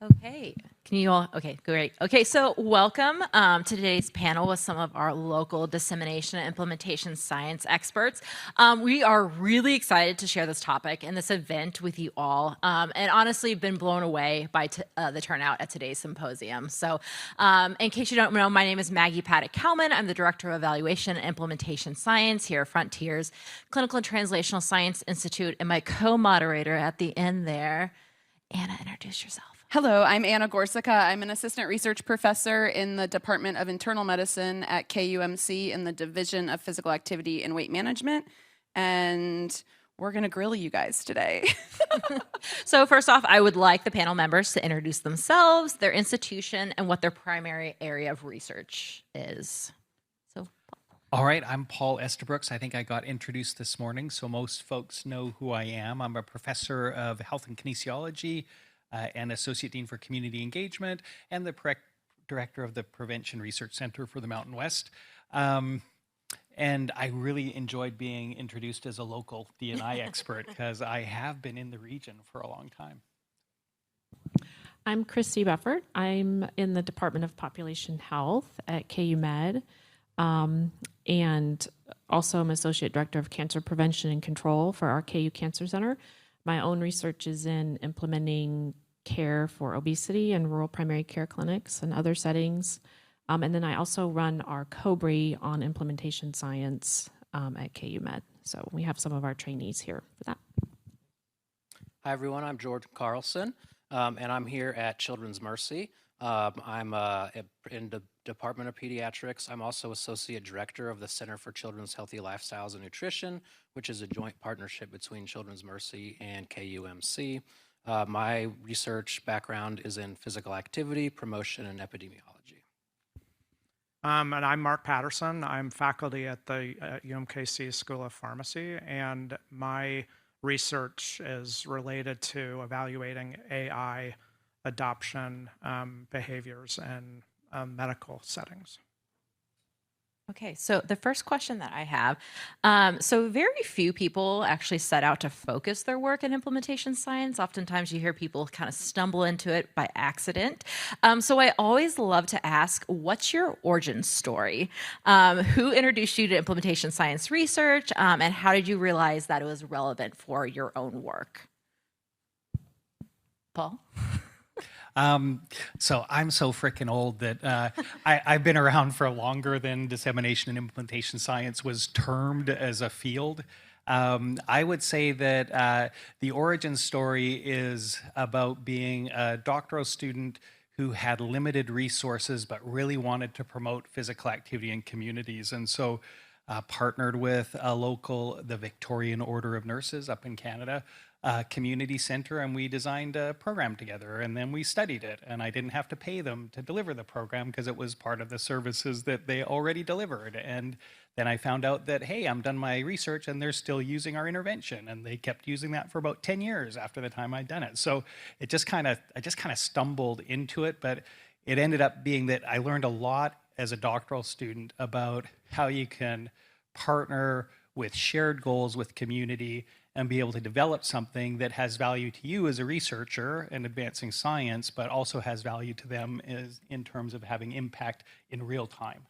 Okay, can you all, okay, great. Okay, so welcome to today's panel with some of our local dissemination and implementation science experts. We are really excited to share this topic and this event with you all, and honestly been blown away by the turnout at today's symposium. So in case you don't know, my name is Maggie Padek Kalman. I'm the Director of Evaluation and Implementation Science here at Frontiers Clinical and Translational Science Institute, and my co-moderator at the end there. Anna, introduce yourself. Hello, I'm Anna Gorczyca. I'm an assistant research professor in the Department of Internal Medicine at KUMC in the Division of Physical Activity and Weight Management. And we're going to grill you guys today. So first off, I would like the panel members to introduce themselves, their institution, and what their primary area of research is. All right, I'm Paul Estabrooks. I think I got introduced this morning, so most folks know who I am. I'm a professor of health and kinesiology and Associate Dean for Community Engagement, and the Director of the Prevention Research Center for the Mountain West. And I really enjoyed being introduced as a local D&I expert because I have been in the region for a long time. I'm Christie Befort. I'm in the Department of Population Health at KU Med, and also I'm Associate Director of Cancer Prevention and Control for our KU Cancer Center. My own research is in implementing care for obesity in rural primary care clinics and other settings. And then I also run our COBRI on implementation science at KU Med. So we have some of our trainees here for that. Hi, everyone. I'm George Carlson, and I'm here at Children's Mercy. I'm in the Department of Pediatrics. I'm also Associate Director of the Center for Children's Healthy Lifestyles and Nutrition, which is a joint partnership between Children's Mercy and KUMC. My research background is in physical activity, promotion, and epidemiology. And I'm Mark Patterson. I'm faculty at the UMKC School of Pharmacy, and my research is related to evaluating AI adoption behaviors in medical settings. Okay, so the first question that I have, so very few people actually set out to focus their work in implementation science. Oftentimes you hear people kind of stumble into it by accident. So I always love to ask, what's your origin story? Who introduced you to implementation science research, and how did you realize that it was relevant for your own work? Paul? So I'm so freaking old that I've been around for longer than dissemination and implementation science was termed as a field. I would say that the origin story is about being a doctoral student who had limited resources but really wanted to promote physical activity in communities. And so partnered with the Victorian Order of Nurses up in Canada, community center, and we designed a program together, and then we studied it, and I didn't have to pay them to deliver the program because it was part of the services that they already delivered. And then I found out that, hey, I'm done my research and they're still using our intervention, and they kept using that for about 10 years after the time I'd done it. So I just kind of stumbled into it, but it ended up being that I learned a lot as a doctoral student about how you can partner with shared goals with community and be able to develop something that has value to you as a researcher and advancing science, but also has value to them in terms of having impact in real time.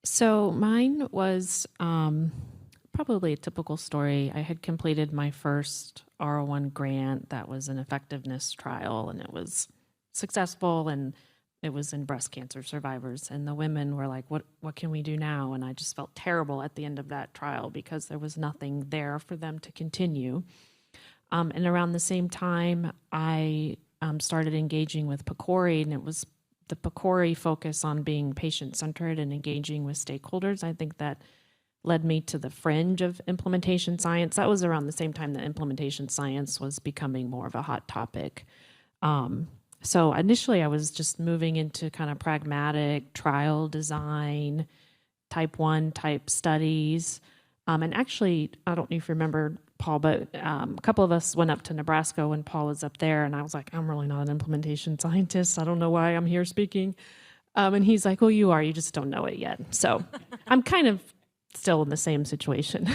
So mine was probably a typical story. I had completed my first R01 grant that was an effectiveness trial, and it was successful, and it was in breast cancer survivors, and the women were like, what can we do now? And I just felt terrible at the end of that trial because there was nothing there for them to continue. And around the same time, I started engaging with PCORI, and it was the PCORI focus on being patient-centered and engaging with stakeholders. I think that led me to the fringe of implementation science. That was around the same time that implementation science was becoming more of a hot topic. So initially I was just moving into kind of pragmatic trial design, type 1 type studies. And actually, I don't know if you remember, Paul, but a couple of us went up to Nebraska when Paul was up there, and I was like, I'm really not an implementation scientist. I don't know why I'm here speaking. And he's like, well, you are, you just don't know it yet. So I'm kind of still in the same situation.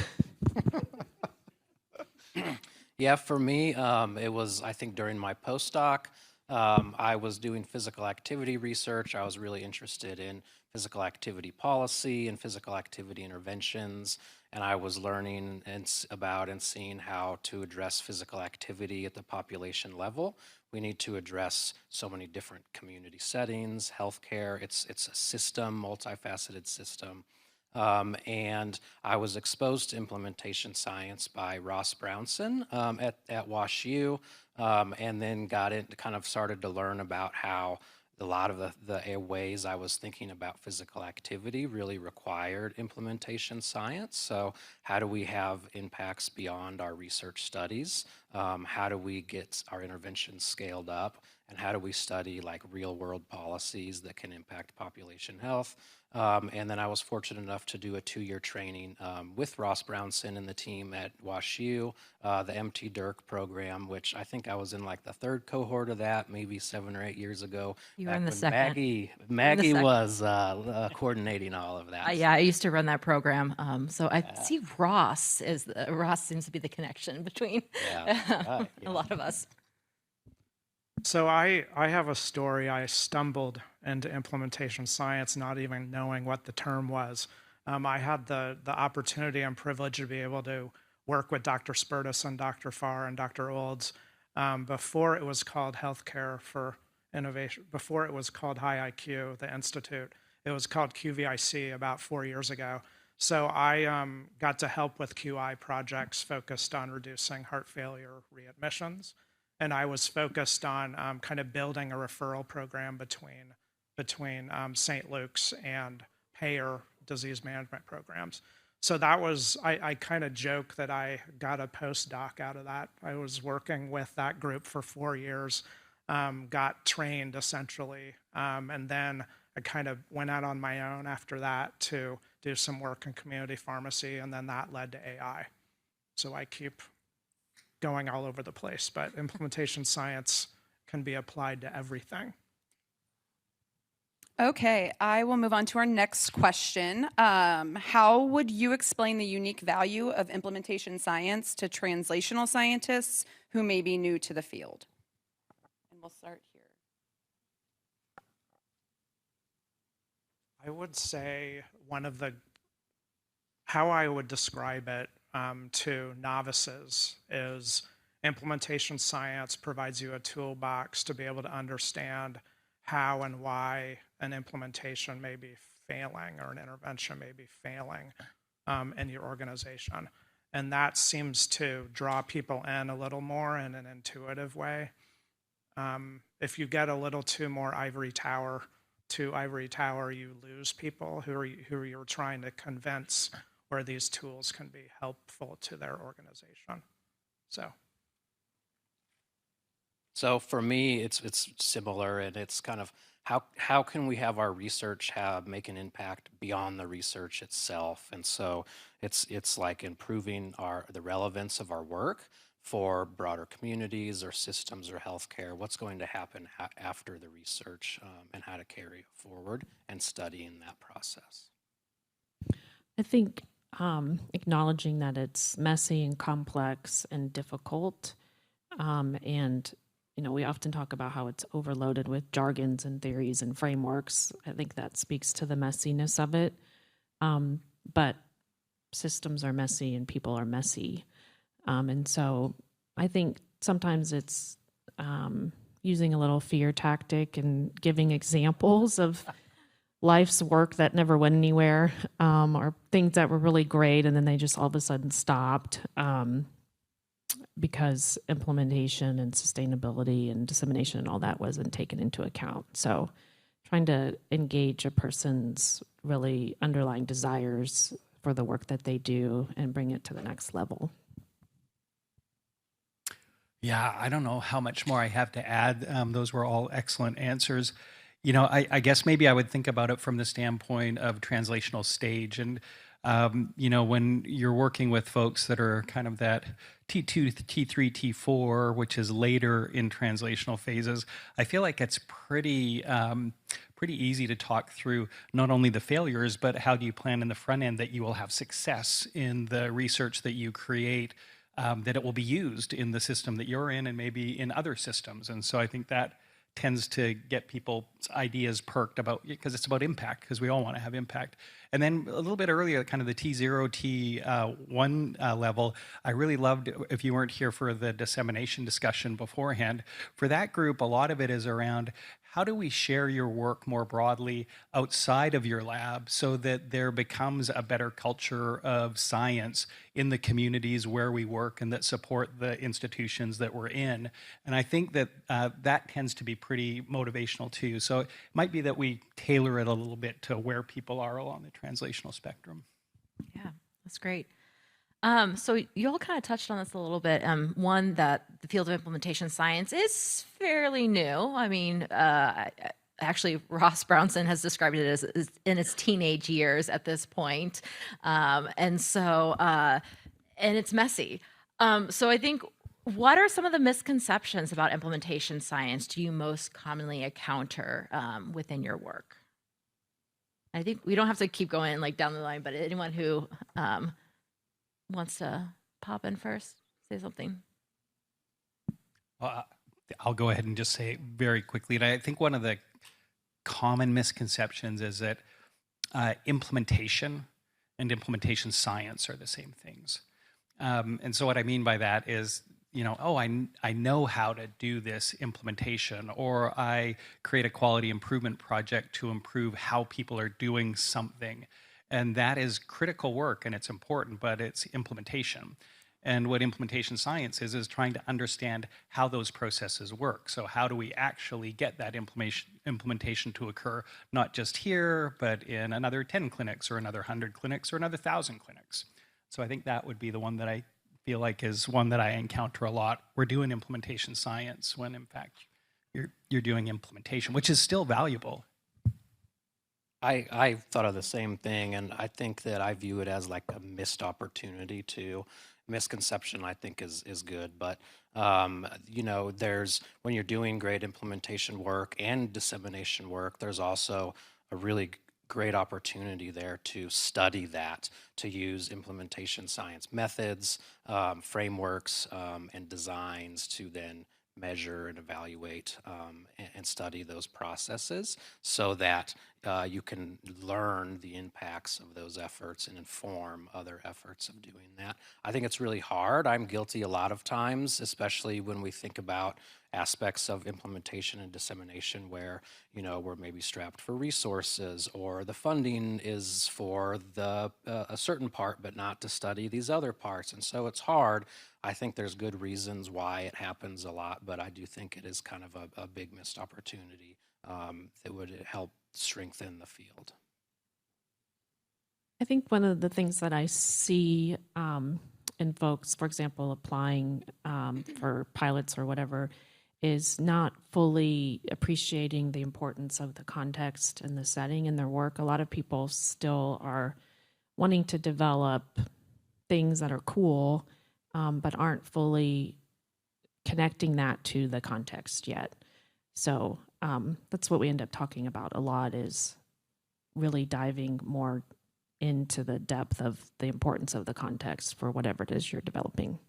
Yeah, for me, it was, I think, during my postdoc, I was doing physical activity research. I was really interested in physical activity policy and physical activity interventions, and I was learning about and seeing how to address physical activity at the population level. We need to address so many different community settings, healthcare. It's a system, multifaceted system. And I was exposed to implementation science by Ross Brownson at WashU, and then kind of started to learn about how a lot of the ways I was thinking about physical activity really required implementation science. So how do we have impacts beyond our research studies? How do we get our interventions scaled up? And how do we study like real world policies that can impact population health? And then I was fortunate enough to do a 2-year training with Ross Brownson and the team at WashU, the MT Dirk program, which I think I was in like the 3rd cohort of that, maybe 7 or 8 years ago. You were in back the when second. Maggie second. was coordinating all of that. Yeah, I used to run that program. So I see Ross seems to be the connection between Yeah. a lot of us. So I have a story. I stumbled into implementation science not even knowing what the term was. I had the opportunity and privilege to be able to work with Dr. Spertus and Dr. Farr and Dr. Olds before it was called Healthcare for Innovation, before it was called High IQ, the Institute. It was called QVIC about 4 years ago. So I got to help with QI projects focused on reducing heart failure readmissions. And I was focused on kind of building a referral program between St. Luke's and payer disease management programs. So that was, I kind of joke that I got a postdoc out of that. I was working with that group for 4 years, got trained essentially, and then I kind of went out on my own after that to do some work in community pharmacy, and then that led to AI. So I keep going all over the place, but implementation science can be applied to everything. Okay, I will move on to our next question. How would you explain the unique value of implementation science to translational scientists who may be new to the field? And we'll start here. I would say how I would describe it to novices is implementation science provides you a toolbox to be able to understand how and why an implementation may be failing or an intervention may be failing in your organization. And that seems to draw people in a little more in an intuitive way. If you get a little too more ivory tower, you lose people who you're trying to convince where these tools can be helpful to their organization. So for me, it's similar, and it's kind of how can we have our research make an impact beyond the research itself? And so it's like improving the relevance of our work for broader communities or systems or healthcare. What's going to happen after the research, and how to carry it forward and study in that process. I think acknowledging that it's messy and complex and difficult, and we often talk about how it's overloaded with jargons and theories and frameworks. I think that speaks to the messiness of it. But systems are messy and people are messy. And so I think sometimes it's using a little fear tactic and giving examples of life's work that never went anywhere, or things that were really great and then they just all of a sudden stopped. Because implementation and sustainability and dissemination and all that wasn't taken into account. So trying to engage a person's really underlying desires for the work that they do and bring it to the next level. Yeah, I don't know how much more I have to add. Those were all excellent answers. I guess maybe I would think about it from the standpoint of translational stage. And when you're working with folks that are kind of that T2, T3, T4, which is later in translational phases, I feel like it's pretty easy to talk through not only the failures, but how do you plan in the front end that you will have success in the research that you create that it will be used in the system that you're in and maybe in other systems. And so I think that tends to get people's ideas perked about, because it's about impact, because we all want to have impact. And then a little bit earlier, kind of the T0, T1 level, I really loved, if you weren't here for the dissemination discussion beforehand, for that group, a lot of it is around how do we share your work more broadly outside of your lab so that there becomes a better culture of science in the communities where we work and that support the institutions that we're in. And I think that that tends to be pretty motivational too. So it might be that we tailor it a little bit to where people are along the translational spectrum. Yeah, that's great. So you all kind of touched on this a little bit. One, that the field of implementation science is fairly new. I mean, actually, Ross Brownson has described it as in its teenage years at this point. And it's messy. So I think, what are some of the misconceptions about implementation science do you most commonly encounter within your work? I think we don't have to keep going like down the line, but anyone who wants to pop in first, say something. Well, I'll go ahead and just say it very quickly. And I think one of the common misconceptions is that implementation and implementation science are the same things. And so what I mean by that is, I know how to do this implementation, or I create a quality improvement project to improve how people are doing something. And that is critical work, and it's important, but it's implementation. And what implementation science is trying to understand how those processes work. So how do we actually get that implementation to occur, not just here, but in another 10 clinics, or another 100 clinics, or another 1,000 clinics. So I think that would be the one that I feel like is one that I encounter a lot. We're doing implementation science when, in fact, you're doing implementation, which is still valuable. I thought of the same thing, and I think that I view it as like a missed opportunity too. Misconception, I think, is good, but there's, when you're doing great implementation work and dissemination work, there's also a really great opportunity there to study that, to use implementation science methods, frameworks, and designs to then measure and evaluate and study those processes so that you can learn the impacts of those efforts and inform other efforts of doing that. I think it's really hard. I'm guilty a lot of times, especially when we think about aspects of implementation and dissemination where, we're maybe strapped for resources, or the funding is for a certain part, but not to study these other parts. And so it's hard. I think there's good reasons why it happens a lot, but I do think it is kind of a big missed opportunity that would help strengthen the field. I think one of the things that I see in folks, for example, applying for pilots or whatever, is not fully appreciating the importance of the context and the setting in their work. A lot of people still are wanting to develop things that are cool, but aren't fully connecting that to the context yet. So that's what we end up talking about a lot, is really diving more into the depth of the importance of the context for whatever it is you're developing.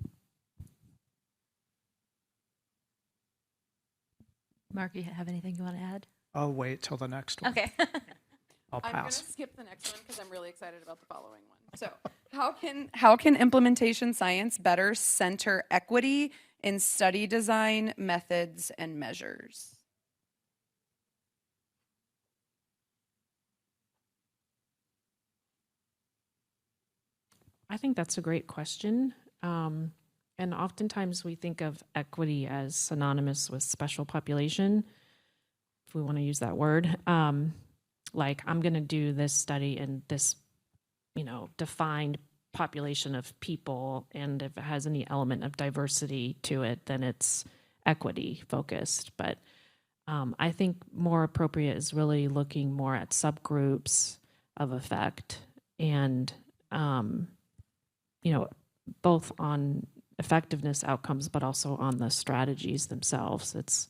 Mark, you have anything you want to add? I'll wait till the next one. Okay. I'll I'm going to pass. skip the next one because I'm really excited about the following one. So, how can implementation science better center equity in study design, methods, and measures? I think that's a great question. And oftentimes we think of equity as synonymous with special population, if we want to use that word. Like, I'm going to do this study in this, defined population of people, and if it has any element of diversity to it, then it's equity focused. But I think more appropriate is really looking more at subgroups of effect, and both on effectiveness outcomes, but also on the strategies themselves. It's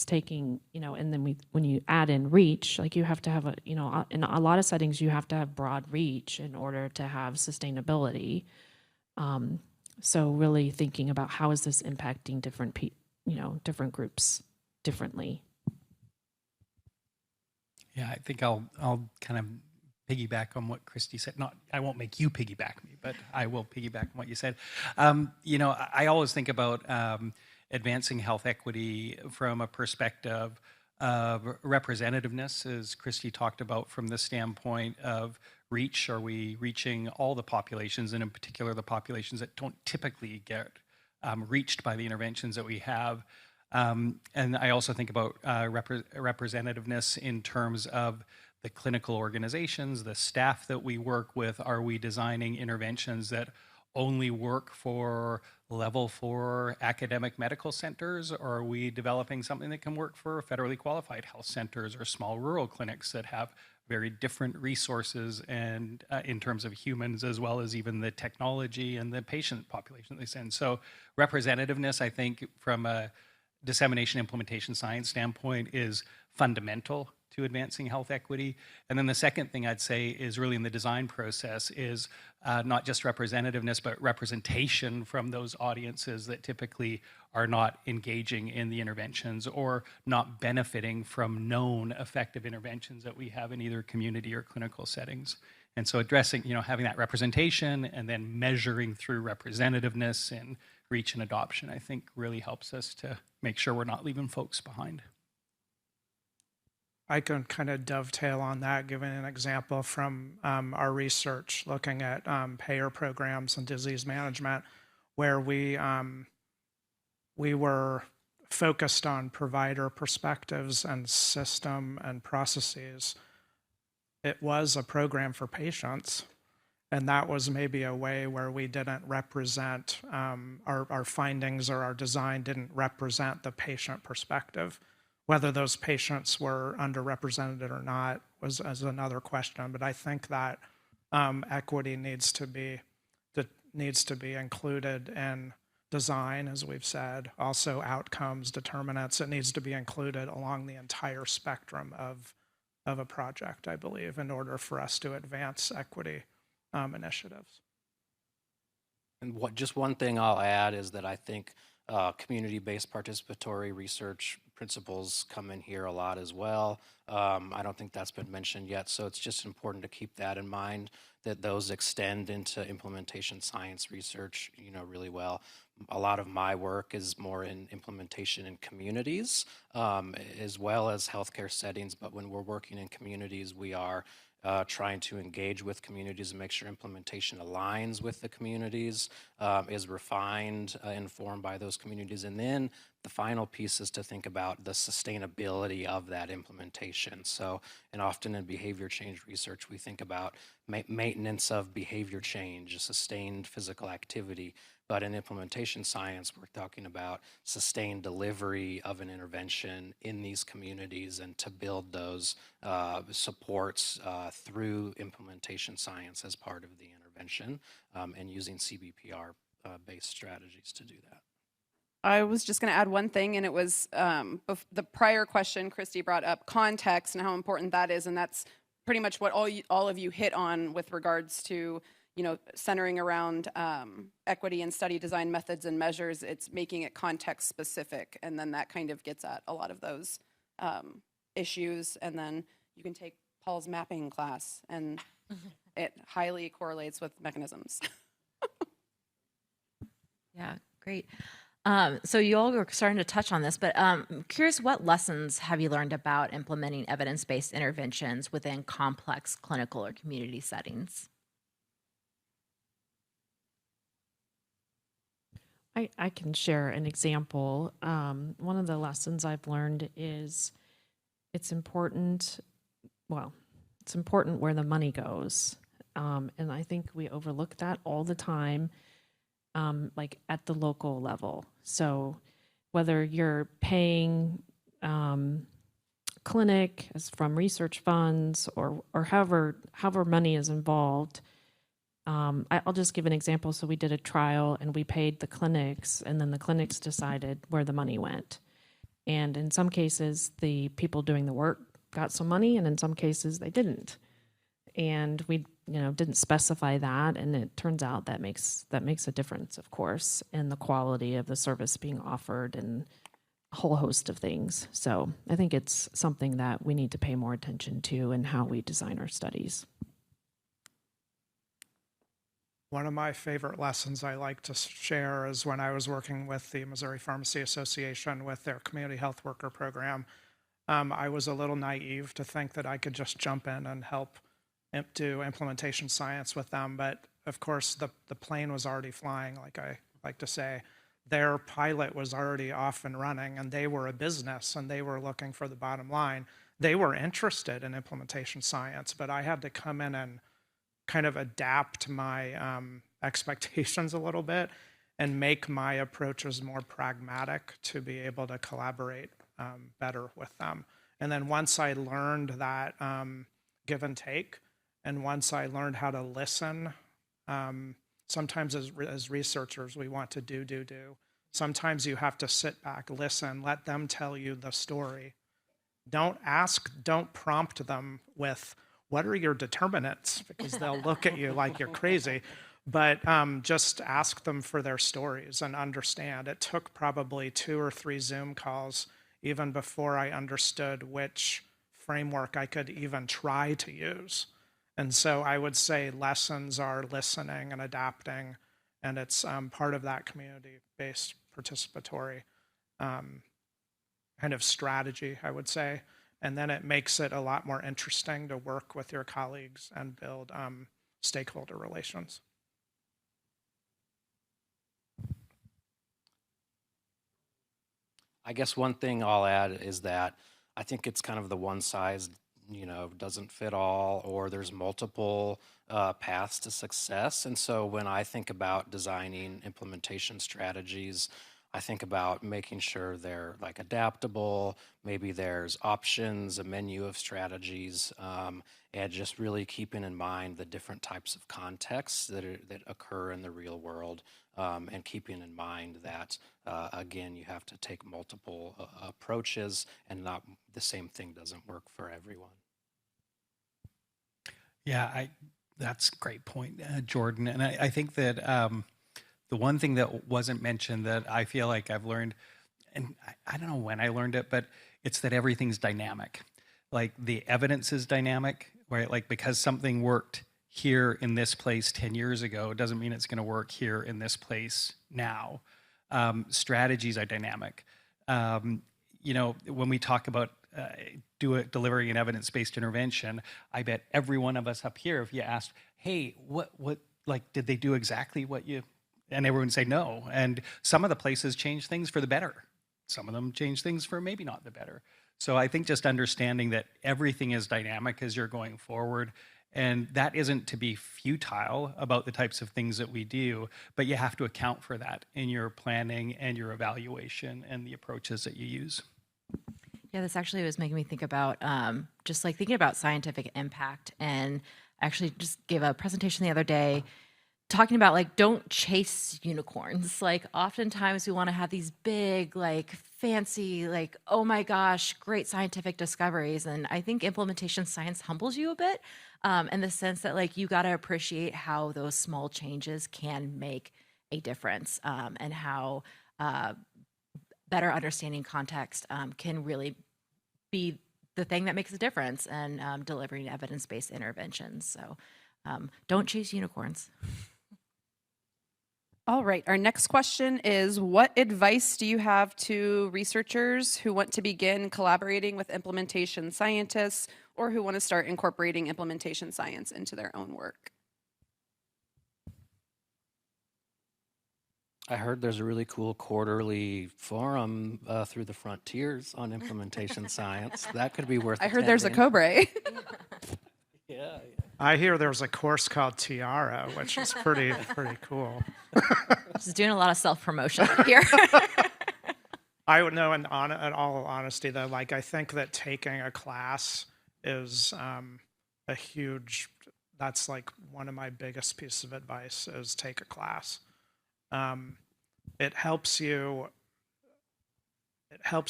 taking, and then when you add in reach, like, you have to have in a lot of settings, you have to have broad reach in order to have sustainability. So really thinking about how is this impacting different groups differently. Yeah, I think I'll kind of piggyback on what Christie said. I won't make you piggyback me, but I will piggyback on what you said. I always think about advancing health equity from a perspective of representativeness, as Christie talked about, from the standpoint of reach. Are we reaching all the populations, and in particular the populations that don't typically get reached by the interventions that we have? And I also think about representativeness in terms of the clinical organizations, the staff that we work with. Are we designing interventions that only work for level 4 academic medical centers, or are we developing something that can work for federally qualified health centers or small rural clinics that have very different resources and in terms of humans, as well as even the technology and the patient population they send? So representativeness, I think, from a dissemination implementation science standpoint, is fundamental to advancing health equity. And then the second thing I'd say is really in the design process is not just representativeness, but representation from those audiences that typically are not engaging in the interventions or not benefiting from known effective interventions that we have in either community or clinical settings. And so addressing, having that representation and then measuring through representativeness and reach and adoption, I think really helps us to make sure we're not leaving folks behind. I can kind of dovetail on that, giving an example from our research looking at payer programs and disease management, where we were focused on provider perspectives and system and processes. It was a program for patients, and that was maybe a way where we didn't represent, our findings or our design didn't represent the patient perspective. Whether those patients were underrepresented or not was another question, but I think that equity needs to be included in design, as we've said. Also outcomes, determinants, it needs to be included along the entire spectrum of a project, I believe, in order for us to advance equity initiatives. And just one thing I'll add is that I think community-based participatory research principles come in here a lot as well. I don't think that's been mentioned yet, so it's just important to keep that in mind, that those extend into implementation science research, really well. A lot of my work is more in implementation in communities, as well as healthcare settings, but when we're working in communities, we are trying to engage with communities and make sure implementation aligns with the communities, is refined, informed by those communities. And then the final piece is to think about the sustainability of that implementation. So, and often in behavior change research, we think about maintenance of behavior change, sustained physical activity. But in implementation science, we're talking about sustained delivery of an intervention in these communities and to build those supports through implementation science as part of the intervention, and using CBPR-based strategies to do that. I was just going to add one thing, and it was the prior question Christie brought up, context and how important that is, and that's pretty much what all of you hit on with regards to centering around equity and study design methods and measures. It's making it context specific, and then that kind of gets at a lot of those issues. And then you can take Paul's mapping class, and it highly correlates with mechanisms. Yeah, great. So you all are starting to touch on this, but I'm curious, what lessons have you learned about implementing evidence-based interventions within complex clinical or community settings? I can share an example. One of the lessons I've learned is it's important where the money goes. And I think we overlook that all the time, like at the local level. So whether you're paying clinic from research funds or however money is involved, I'll just give an example. So we did a trial and we paid the clinics, and then the clinics decided where the money went. And in some cases, the people doing the work got some money, and in some cases they didn't. And we didn't specify that, and it turns out that makes a difference, of course, in the quality of the service being offered and a whole host of things. So I think it's something that we need to pay more attention to in how we design our studies. One of my favorite lessons I like to share is when I was working with the Missouri Pharmacy Association with their community health worker program. I was a little naive to think that I could just jump in and help do implementation science with them. But of course, the plane was already flying, like I like to say. Their pilot was already off and running, and they were a business, and they were looking for the bottom line. They were interested in implementation science, but I had to come in and kind of adapt my expectations a little bit and make my approaches more pragmatic to be able to collaborate better with them. And then once I learned that give and take, and once I learned how to listen, sometimes as researchers, we want to do. Sometimes you have to sit back, listen, let them tell you the story. Don't prompt them with, what are your determinants? Because they'll look at you like you're crazy. But just ask them for their stories and understand. It took probably 2 or 3 Zoom calls even before I understood which framework I could even try to use. And so I would say lessons are listening and adapting, and it's part of that community-based participatory kind of strategy, I would say. And then it makes it a lot more interesting to work with your colleagues and build stakeholder relations. I guess one thing I'll add is that I think it's kind of the one size, doesn't fit all, or there's multiple paths to success. And so when I think about designing implementation strategies, I think about making sure they're like adaptable, maybe there's options, a menu of strategies, and just really keeping in mind the different types of contexts that occur in the real world, and keeping in mind that, again, you have to take multiple approaches, and not the same thing doesn't work for everyone. Yeah, that's a great point, Jordan. And I think that the one thing that wasn't mentioned that I feel like I've learned, and I don't know when I learned it, but it's that everything's dynamic. Like the evidence is dynamic, right? Like because something worked here in this place 10 years ago doesn't mean it's going to work here in this place now. Strategies are dynamic. When we talk about delivering an evidence-based intervention, I bet every one of us up here, if you asked, hey, what like, did they do exactly what you, and everyone would say no. And some of the places change things for the better. Some of them change things for maybe not the better. So I think just understanding that everything is dynamic as you're going forward, and that isn't to be futile about the types of things that we do, but you have to account for that in your planning and your evaluation and the approaches that you use. Yeah, this actually was making me think about just like thinking about scientific impact, and actually just gave a presentation the other day talking about like, don't chase unicorns. Like oftentimes we want to have these big, like fancy, like, oh my gosh, great scientific discoveries. And I think implementation science humbles you a bit in the sense that like, you got to appreciate how those small changes can make a difference, and how better understanding context can really be the thing that makes a difference in delivering evidence-based interventions. So don't chase unicorns. All right, our next question is, what advice do you have to researchers who want to begin collaborating with implementation scientists, or who want to start incorporating implementation science into their own work? I heard there's a really cool quarterly forum through the Frontiers on implementation science. That could be worth I heard there's a Cobre. Yeah. I hear there's a course called Tiara, which is pretty cool. Just doing a lot of self-promotion here. I would know, in all honesty, though, like I think that taking a class is a huge. That's like one of my biggest pieces of advice is take a class. It helps you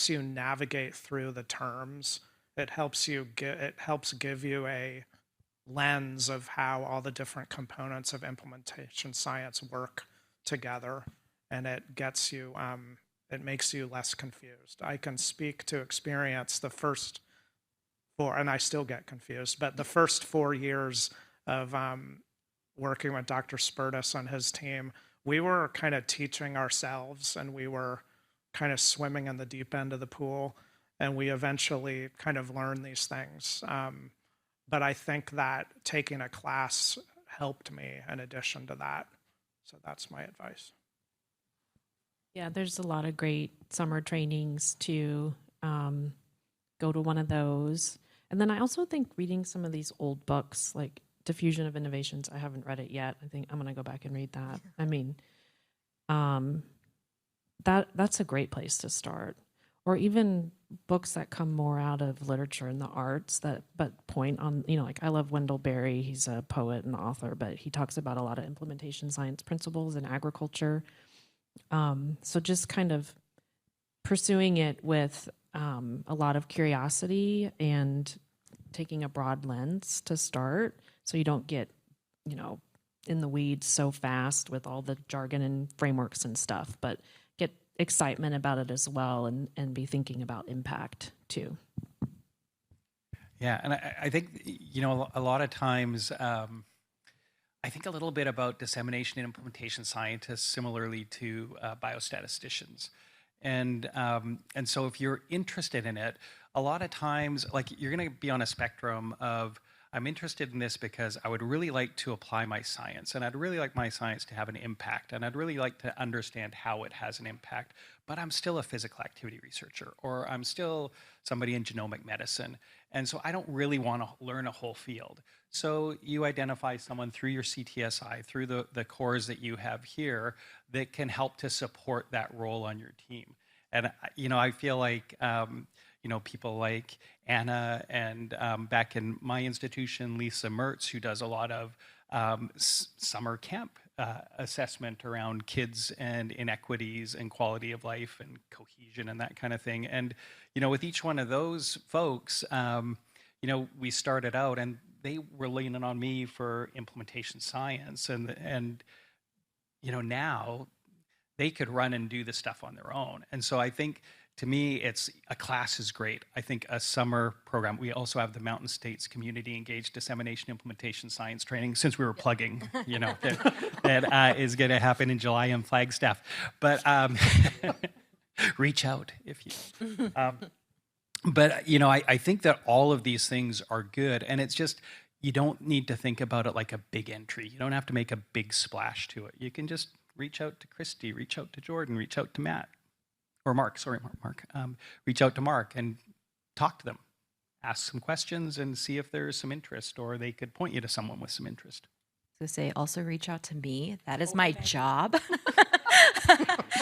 navigate through the terms. It helps give you a lens of how all the different components of implementation science work together, and it gets you, it makes you less confused. I can speak to experience the first 4, and I still get confused, but the first 4 years of working with Dr. Spertus and his team, we were kind of teaching ourselves, and we were kind of swimming in the deep end of the pool, and we eventually kind of learned these things. But I think that taking a class helped me in addition to that. So that's my advice. Yeah, there's a lot of great summer trainings to go to one of those. And then I also think reading some of these old books, like Diffusion of Innovations, I haven't read it yet. I think I'm going to go back and read that. I mean, that's a great place to start. Or even books that come more out of literature and the arts but point on, like I love Wendell Berry. He's a poet and author, but he talks about a lot of implementation science principles in agriculture. So just kind of pursuing it with a lot of curiosity and taking a broad lens to start, so you don't get, in the weeds so fast with all the jargon and frameworks and stuff, but get excitement about it as well, and be thinking about impact too. Yeah, and I think, a lot of times, I think a little bit about dissemination and implementation scientists similarly to biostatisticians. And so if you're interested in it, a lot of times, like, you're going to be on a spectrum of, I'm interested in this because I would really like to apply my science, and I'd really like my science to have an impact, and I'd really like to understand how it has an impact, but I'm still a physical activity researcher, or I'm still somebody in genomic medicine, and so I don't really want to learn a whole field. So you identify someone through your CTSI, through the cores that you have here, that can help to support that role on your team. And, I feel like, people like Anna and back in my institution, Lisa Mertz, who does a lot of summer camp assessment around kids and inequities and quality of life and cohesion and that kind of thing. And, with each one of those folks, we started out and they were leaning on me for implementation science. And now they could run and do the stuff on their own. And so I think, to me, it's a class is great. I think a summer program. We also have the Mountain States Community Engaged Dissemination Implementation Science Training, since we were plugging, that is going to happen in July in Flagstaff. But reach out if you. But I think that all of these things are good, and it's just, you don't need to think about it like a big entry. You don't have to make a big splash to it. You can just reach out to Christie, reach out to Jordan, reach out to Matt. Or Mark, sorry, Mark. Reach out to Mark and talk to them. Ask some questions and see if there's some interest, or they could point you to someone with some interest. So say, also reach out to me. That is my job.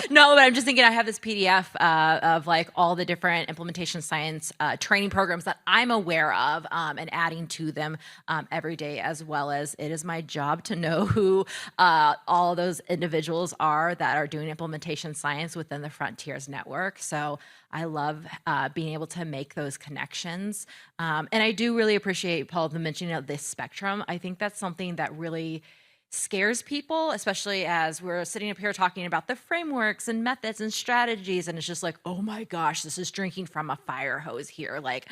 No, but I'm just thinking, I have this PDF of like all the different implementation science training programs that I'm aware of, and adding to them every day, as well as it is my job to know who all those individuals are that are doing implementation science within the Frontiers Network. So I love being able to make those connections. And I do really appreciate, Paul, the mentioning of this spectrum. I think that's something that really scares people, especially as we're sitting up here talking about the frameworks and methods and strategies, and it's just like, oh my gosh, this is drinking from a fire hose here. Like,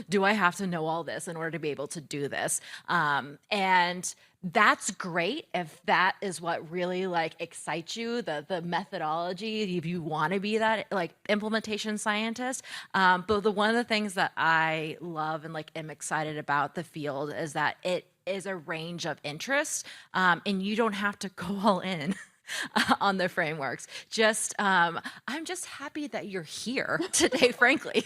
do I have to know all this in order to be able to do this? And that's great if that is what really like excites you, the methodology, if you want to be that like implementation scientist. But one of the things that I love and like am excited about the field is that it is a range of interest, and you don't have to go all in on the frameworks. I'm just happy that you're here today, frankly.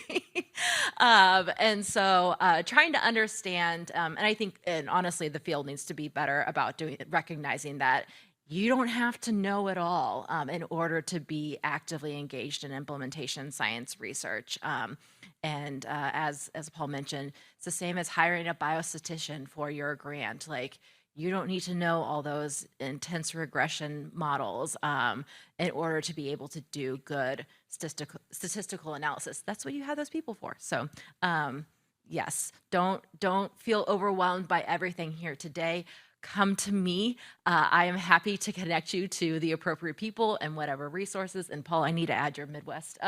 And so trying to understand, and I think, and honestly, the field needs to be better about recognizing that you don't have to know it all in order to be actively engaged in implementation science research. And as Paul mentioned, it's the same as hiring a biostatistician for your grant. Like, you don't need to know all those intense regression models in order to be able to do good statistical analysis. That's what you have those people for. So yes, don't feel overwhelmed by everything here today. Come to me. I am happy to connect you to the appropriate people and whatever resources. And Paul, I need to add your Midwest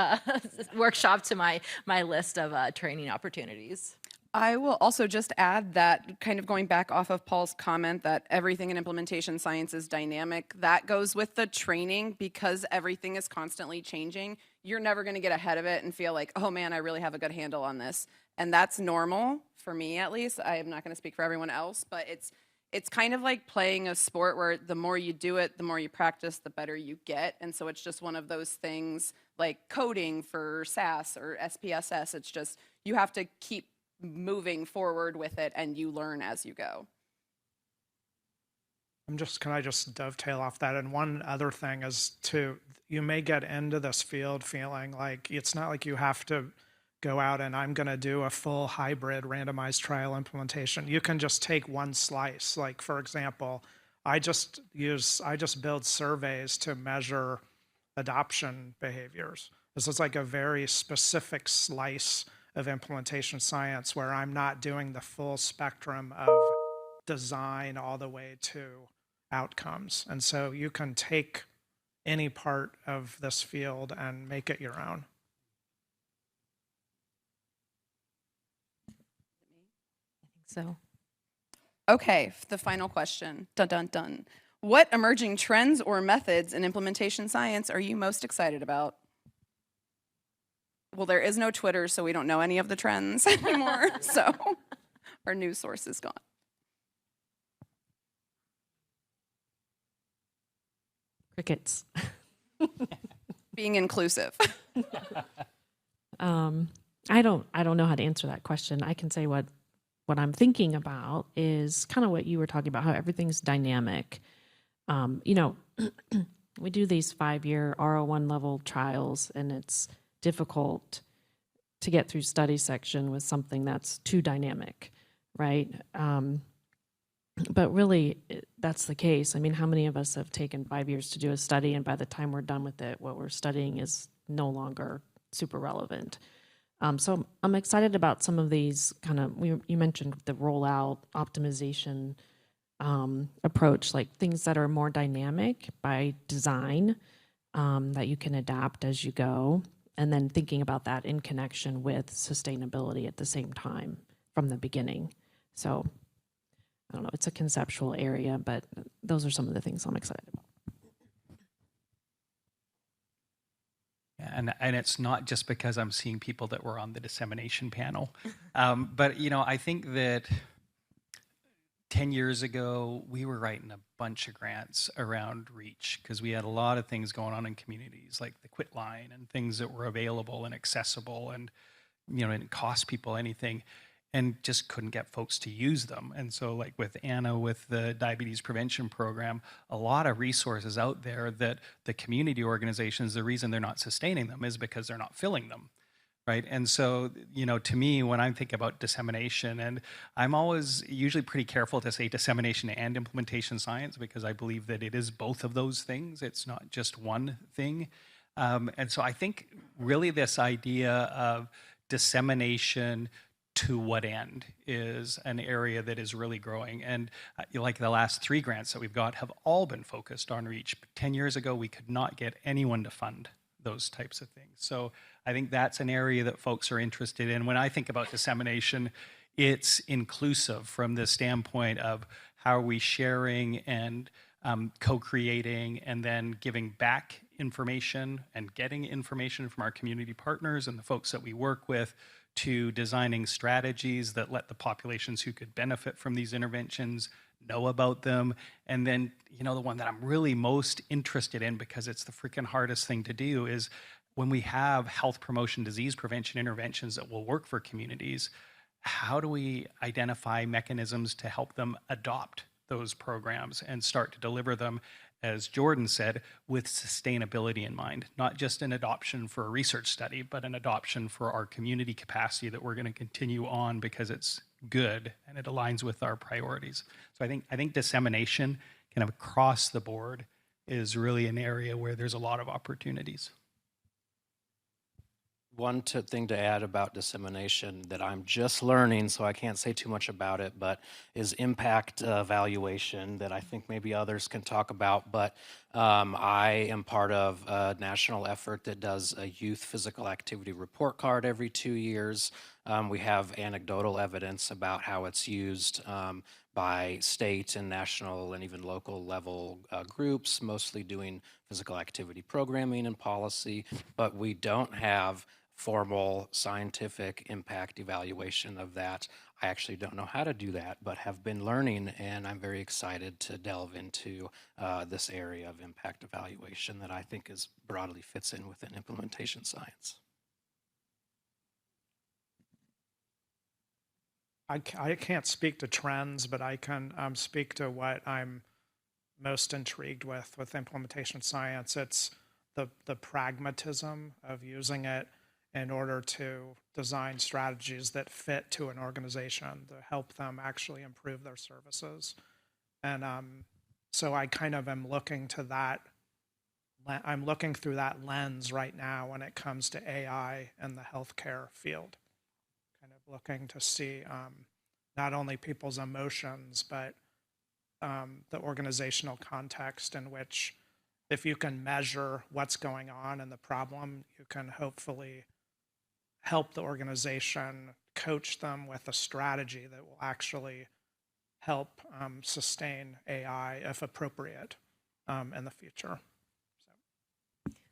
workshop to my list of training opportunities. I will also just add that, kind of going back off of Paul's comment that everything in implementation science is dynamic, that goes with the training because everything is constantly changing. You're never going to get ahead of it and feel like, oh man, I really have a good handle on this. And that's normal for me, at least. I am not going to speak for everyone else, but it's kind of like playing a sport where the more you do it, the more you practice, the better you get. And so it's just one of those things like coding for SAS or SPSS. It's just, you have to keep moving forward with it and you learn as you go. Can I just dovetail off that? And one other thing is you may get into this field feeling like it's not like you have to go out and I'm going to do a full hybrid randomized trial implementation. You can just take one slice. Like, for example, I just build surveys to measure adoption behaviors. This is like a very specific slice of implementation science where I'm not doing the full spectrum of design all the way to outcomes. And so you can take any part of this field and make it your own. So, okay, the final question. Dun dun dun. What emerging trends or methods in implementation science are you most excited about? Well, there is no Twitter, so we don't know any of the trends anymore. So our news source is gone. Crickets. Being inclusive. I don't know how to answer that question. I can say what I'm thinking about is kind of what you were talking about, how everything's dynamic. We do these 5-year R01 level trials, and it's difficult to get through study section with something that's too dynamic, right? But really, that's the case. I mean, how many of us have taken 5 years to do a study, and by the time we're done with it, what we're studying is no longer super relevant? So I'm excited about some of these kind of, you mentioned the rollout optimization approach, like things that are more dynamic by design, that you can adapt as you go, and then thinking about that in connection with sustainability at the same time from the beginning. So I don't know, it's a conceptual area, but those are some of the things I'm excited about. And it's not just because I'm seeing people that were on the dissemination panel. But, I think that 10 years ago, we were writing a bunch of grants around REACH because we had a lot of things going on in communities like the quit line and things that were available and accessible and, didn't cost people anything, and just couldn't get folks to use them. And so like with Anna, with the diabetes prevention program, a lot of resources out there that the community organizations, the reason they're not sustaining them is because they're not filling them, right? And so, to me, when I think about dissemination, and I'm always usually pretty careful to say dissemination and implementation science because I believe that it is both of those things. It's not just one thing. And so I think really this idea of dissemination to what end is an area that is really growing. And like the last 3 grants that we've got have all been focused on REACH. 10 years ago, we could not get anyone to fund those types of things. So I think that's an area that folks are interested in. When I think about dissemination, it's inclusive from the standpoint of how are we sharing and co-creating and then giving back information and getting information from our community partners and the folks that we work with, to designing strategies that let the populations who could benefit from these interventions know about them. And then, the one that I'm really most interested in, because it's the freaking hardest thing to do, is when we have health promotion, disease prevention interventions that will work for communities, how do we identify mechanisms to help them adopt those programs and start to deliver them, as Jordan said, with sustainability in mind, not just an adoption for a research study, but an adoption for our community capacity that we're going to continue on because it's good and it aligns with our priorities. So I think dissemination kind of across the board is really an area where there's a lot of opportunities. One thing to add about dissemination that I'm just learning, so I can't say too much about it, but is impact evaluation that I think maybe others can talk about. But I am part of a national effort that does a youth physical activity report card every 2 years. We have anecdotal evidence about how it's used by state and national and even local level groups, mostly doing physical activity programming and policy, but we don't have formal scientific impact evaluation of that. I actually don't know how to do that, but have been learning, and I'm very excited to delve into this area of impact evaluation that I think is broadly fits in within implementation science. I can't speak to trends, but I can speak to what I'm most intrigued with implementation science. It's the pragmatism of using it in order to design strategies that fit to an organization to help them actually improve their services. And so I kind of am looking to that. I'm looking through that lens right now when it comes to AI in the healthcare field. Kind of looking to see not only people's emotions, but the organizational context in which, if you can measure what's going on and the problem, you can hopefully help the organization, coach them with a strategy that will actually help sustain AI, if appropriate, in the future.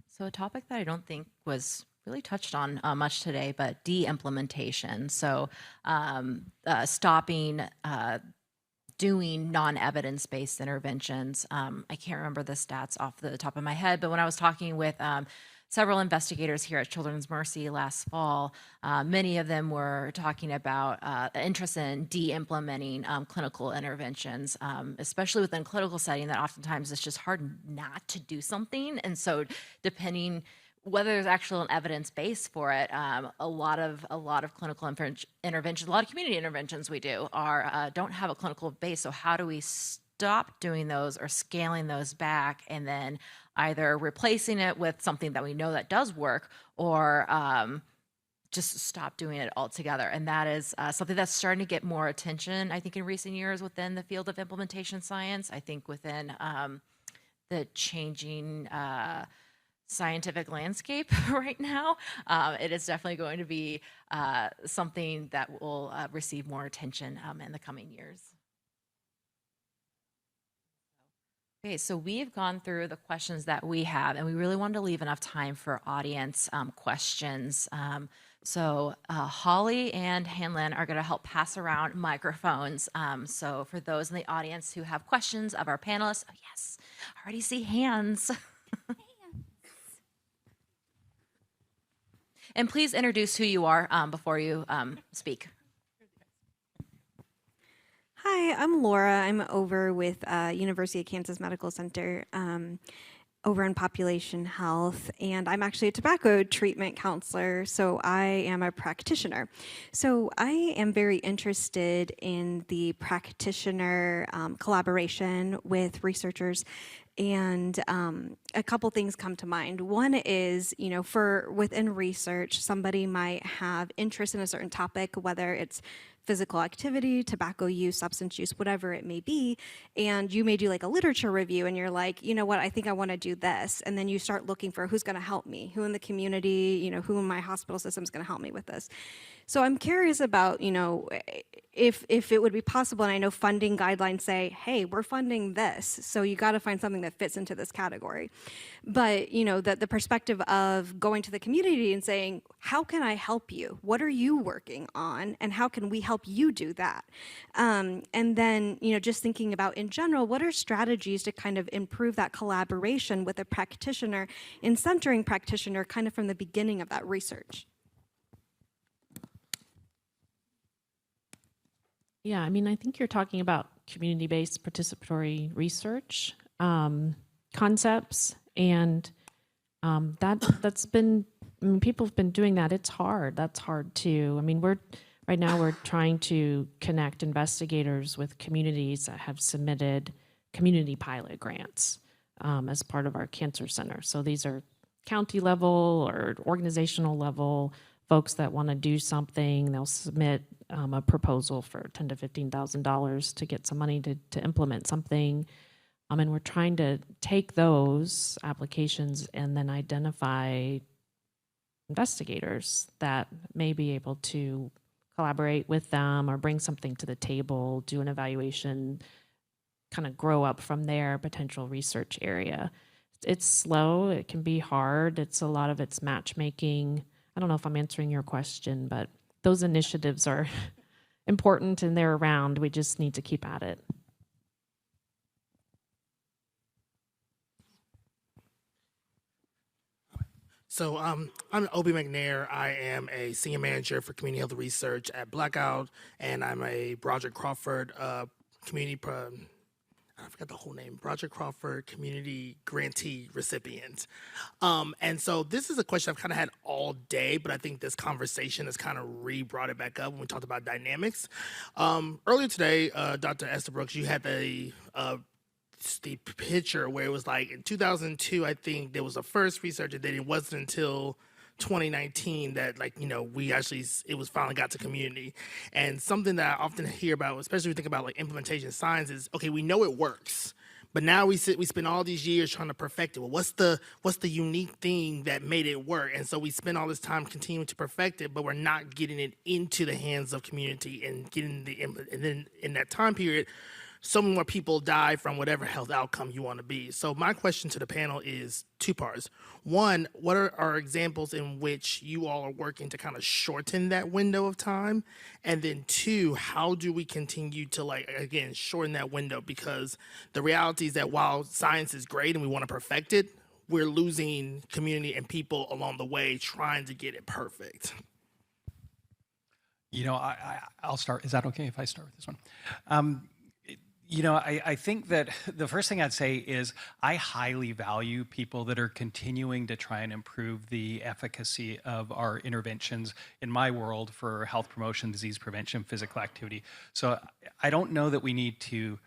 So a topic that I don't think was really touched on much today, but de-implementation. So stopping doing non-evidence-based interventions. I can't remember the stats off the top of my head, but when I was talking with several investigators here at Children's Mercy last fall, many of them were talking about interest in de-implementing clinical interventions, especially within clinical setting, that oftentimes it's just hard not to do something. And so depending whether there's actual evidence base for it, a lot of clinical interventions, a lot of community interventions we do don't have a clinical base. So how do we stop doing those or scaling those back, and then either replacing it with something that we know that does work, or just stop doing it altogether? And that is something that's starting to get more attention, I think, in recent years within the field of implementation science. I think within the changing scientific landscape right now, it is definitely going to be something that will receive more attention in the coming years. Okay, so we've gone through the questions that we have, and we really wanted to leave enough time for audience questions. So Holly and Hanlon are going to help pass around microphones. So for those in the audience who have questions of our panelists, oh yes, I already see hands. And please introduce who you are before you speak. Hi, I'm Laura. I'm over with University of Kansas Medical Center over in population health, and I'm actually a tobacco treatment counselor, so I am a practitioner. So I am very interested in the practitioner collaboration with researchers, and a couple things come to mind. One is, for within research, somebody might have interest in a certain topic, whether it's physical activity, tobacco use, substance use, whatever it may be, and you may do like a literature review, and you're like, you know what, I think I want to do this, and then you start looking for who's going to help me, who in the community, who in my hospital system is going to help me with this. So I'm curious about, if it would be possible, and I know funding guidelines say, hey, we're funding this, so you got to find something that fits into this category. But, the perspective of going to the community and saying, how can I help you? What are you working on? And how can we help you do that? And then, just thinking about in general, what are strategies to kind of improve that collaboration with a practitioner and centering practitioner kind of from the beginning of that research? Yeah, I think you're talking about community-based participatory research concepts, and that's been, people have been doing that. It's hard. That's hard too. Right now we're trying to connect investigators with communities that have submitted community pilot grants as part of our cancer center. So these are county level or organizational level folks that want to do something. They'll submit a proposal for $10,000 to $15,000 to get some money to implement something. And we're trying to take those applications and then identify investigators that may be able to collaborate with them or bring something to the table, do an evaluation, kind of grow up from their potential research area. It's slow, it can be hard, a lot of it's matchmaking. I don't know if I'm answering your question, but those initiatives are important and they're around. We just need to keep at it. So I'm Obi McNair. I am a senior manager for community health research at Blackout, and I'm a Broderick Crawford I forgot the whole name, Broderick Crawford Community Grantee recipient. And so this is a question I've kind of had all day, but I think this conversation has kind of re-brought it back up when we talked about dynamics. Earlier today, Dr. Estabrooks, you had the picture where it was like in 2002, I think there was a first research, and then it wasn't until 2019 that it was finally got to community. And something that I often hear about, especially when we think about like implementation science, is okay, we know it works, but now we spend all these years trying to perfect it. Well, what's the unique thing that made it work? And so we spend all this time continuing to perfect it, but we're not getting it into the hands of community and getting and then in that time period, so many more people die from whatever health outcome you want to be. So my question to the panel is two parts. One, what are examples in which you all are working to kind of shorten that window of time? And then two, how do we continue to shorten that window? Because the reality is that while science is great and we want to perfect it, we're losing community and people along the way trying to get it perfect. I'll start. Is that okay if I start with this one? I think that the first thing I'd say is I highly value people that are continuing to try and improve the efficacy of our interventions in my world for health promotion, disease prevention, physical activity. So I don't know that we need to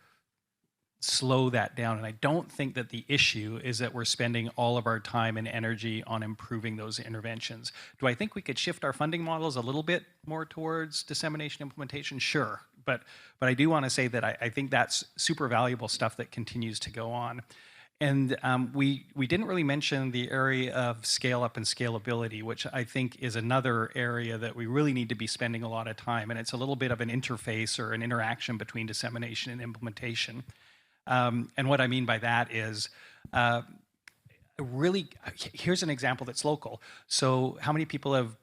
slow that down. And I don't think that the issue is that we're spending all of our time and energy on improving those interventions. Do I think we could shift our funding models a little bit more towards dissemination implementation? Sure. But I do want to say that I think that's super valuable stuff that continues to go on. And we didn't really mention the area of scale up and scalability, which I think is another area that we really need to be spending a lot of time. And it's a little bit of an interface or an interaction between dissemination and implementation. And what I mean by that is here's an example that's local. So how many people have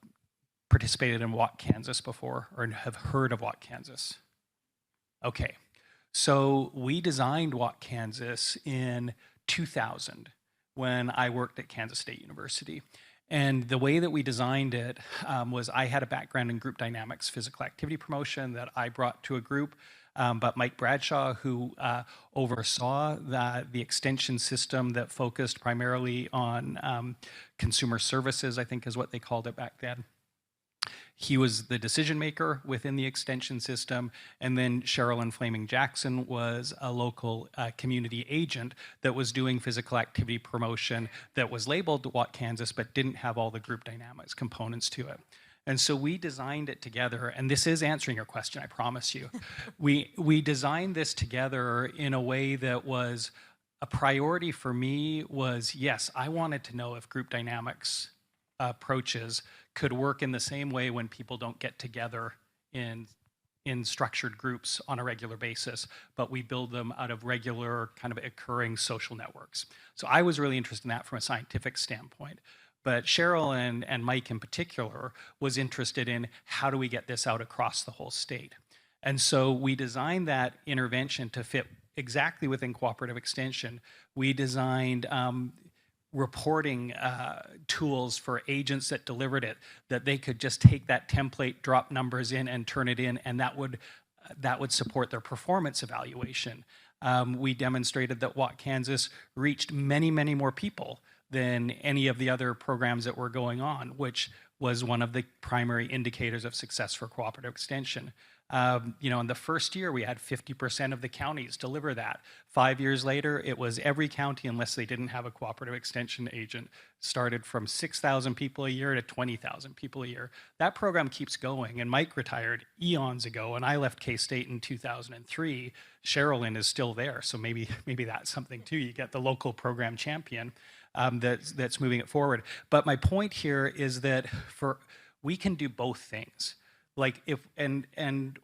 participated in Walk Kansas before or have heard of Walk Kansas? Okay, so we designed Walk Kansas in 2000 when I worked at Kansas State University. And the way that we designed it was I had a background in group dynamics, physical activity promotion that I brought to a group. But Mike Bradshaw, who oversaw the extension system that focused primarily on consumer services, I think is what they called it back then. He was the decision maker within the extension system, and then Sherilyn Flaming Jackson was a local community agent that was doing physical activity promotion that was labeled Walk Kansas, but didn't have all the group dynamics components to it. And so we designed it together, and this is answering your question, I promise you. We designed this together in a way that was a priority for me was, yes, I wanted to know if group dynamics approaches could work in the same way when people don't get together in structured groups on a regular basis, but we build them out of regular kind of occurring social networks. So I was really interested in that from a scientific standpoint. But Cheryl and Mike in particular was interested in how do we get this out across the whole state. And so we designed that intervention to fit exactly within cooperative extension. We designed reporting tools for agents that delivered it, that they could just take that template, drop numbers in and turn it in, and that would support their performance evaluation. We demonstrated that Walk Kansas reached many, many more people than any of the other programs that were going on, which was one of the primary indicators of success for cooperative extension. In the first year, we had 50% of the counties deliver that. 5 years later, it was every county, unless they didn't have a cooperative extension agent, started from 6,000 people a year to 20,000 people a year. That program keeps going, and Mike retired eons ago, and I left K-State in 2003. Sherilyn is still there, so maybe that's something too. You get the local program champion that's moving it forward. But my point here is that we can do both things. Like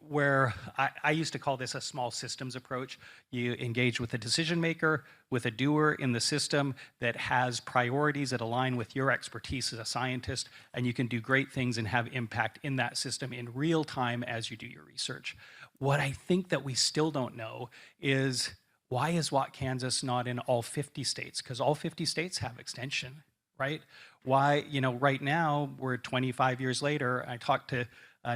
where I used to call this a small systems approach. You engage with a decision maker, with a doer in the system that has priorities that align with your expertise as a scientist, and you can do great things and have impact in that system in real time as you do your research. What I think that we still don't know is, why is Watt, Kansas not in all 50 states? Because all 50 states have extension, right? Why, right now, we're 25 years later. I talked to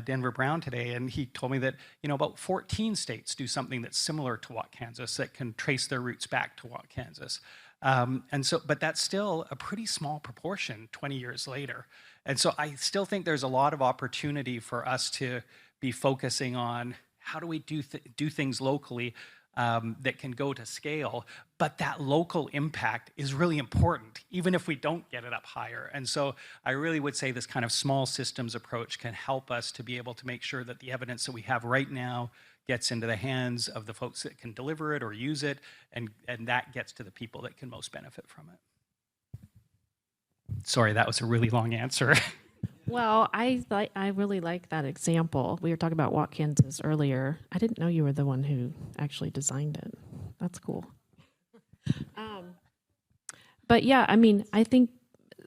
Denver Brown today, and he told me that about 14 states do something that's similar to Watt, Kansas, that can trace their roots back to Watt, Kansas. But that's still a pretty small proportion 20 years later. And so I still think there's a lot of opportunity for us to be focusing on how do we do things locally that can go to scale, but that local impact is really important, even if we don't get it up higher. And so I really would say this kind of small systems approach can help us to be able to make sure that the evidence that we have right now gets into the hands of the folks that can deliver it or use it, and that gets to the people that can most benefit from it. Sorry, that was a really long answer. Well, I really like that example. We were talking about Watt, Kansas earlier. I didn't know you were the one who actually designed it. That's cool. But yeah, I think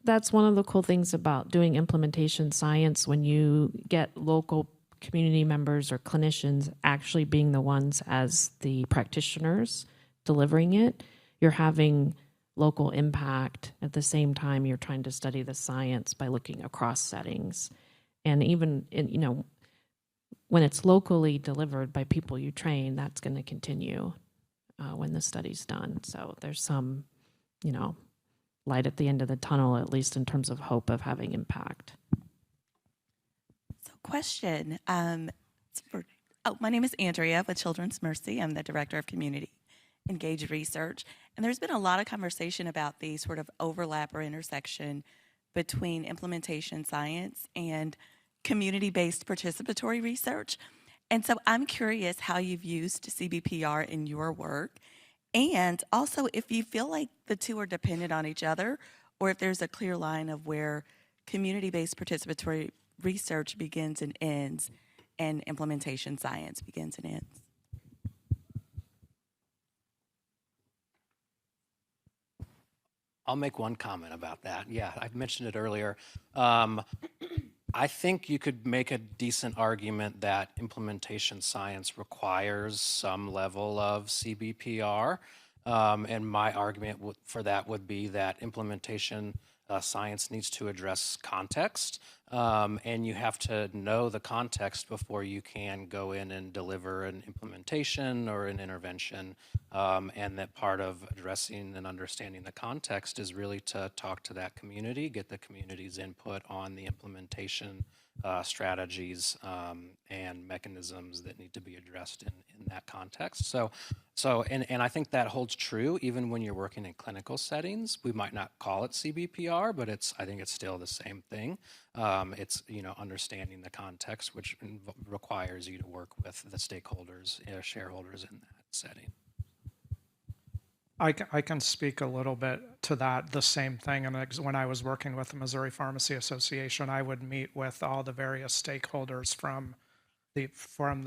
that's one of the cool things about doing implementation science, when you get local community members or clinicians actually being the ones as the practitioners delivering it. You're having local impact. At the same time, you're trying to study the science by looking across settings. And even when it's locally delivered by people you train, that's going to continue when the study's done. So there's some, light at the end of the tunnel, at least in terms of hope of having impact. So question, my name is Andrea with Children's Mercy. I'm the Director of Community Engaged Research. And there's been a lot of conversation about the sort of overlap or intersection between implementation science and community-based participatory research. And so I'm curious how you've used CBPR in your work, and also if you feel like the two are dependent on each other, or if there's a clear line of where community-based participatory research begins and ends and implementation science begins and ends. I'll make one comment about that. Yeah, I mentioned it earlier. I think you could make a decent argument that implementation science requires some level of CBPR. And my argument for that would be that implementation science needs to address context. And you have to know the context before you can go in and deliver an implementation or an intervention. And that part of addressing and understanding the context is really to talk to that community, get the community's input on the implementation strategies and mechanisms that need to be addressed in that context. So I think that holds true even when you're working in clinical settings. We might not call it CBPR, but I think it's still the same thing. It's understanding the context, which requires you to work with the stakeholders, shareholders in that setting. I can speak a little bit to that, the same thing. And when I was working with the Missouri Pharmacy Association, I would meet with all the various stakeholders from the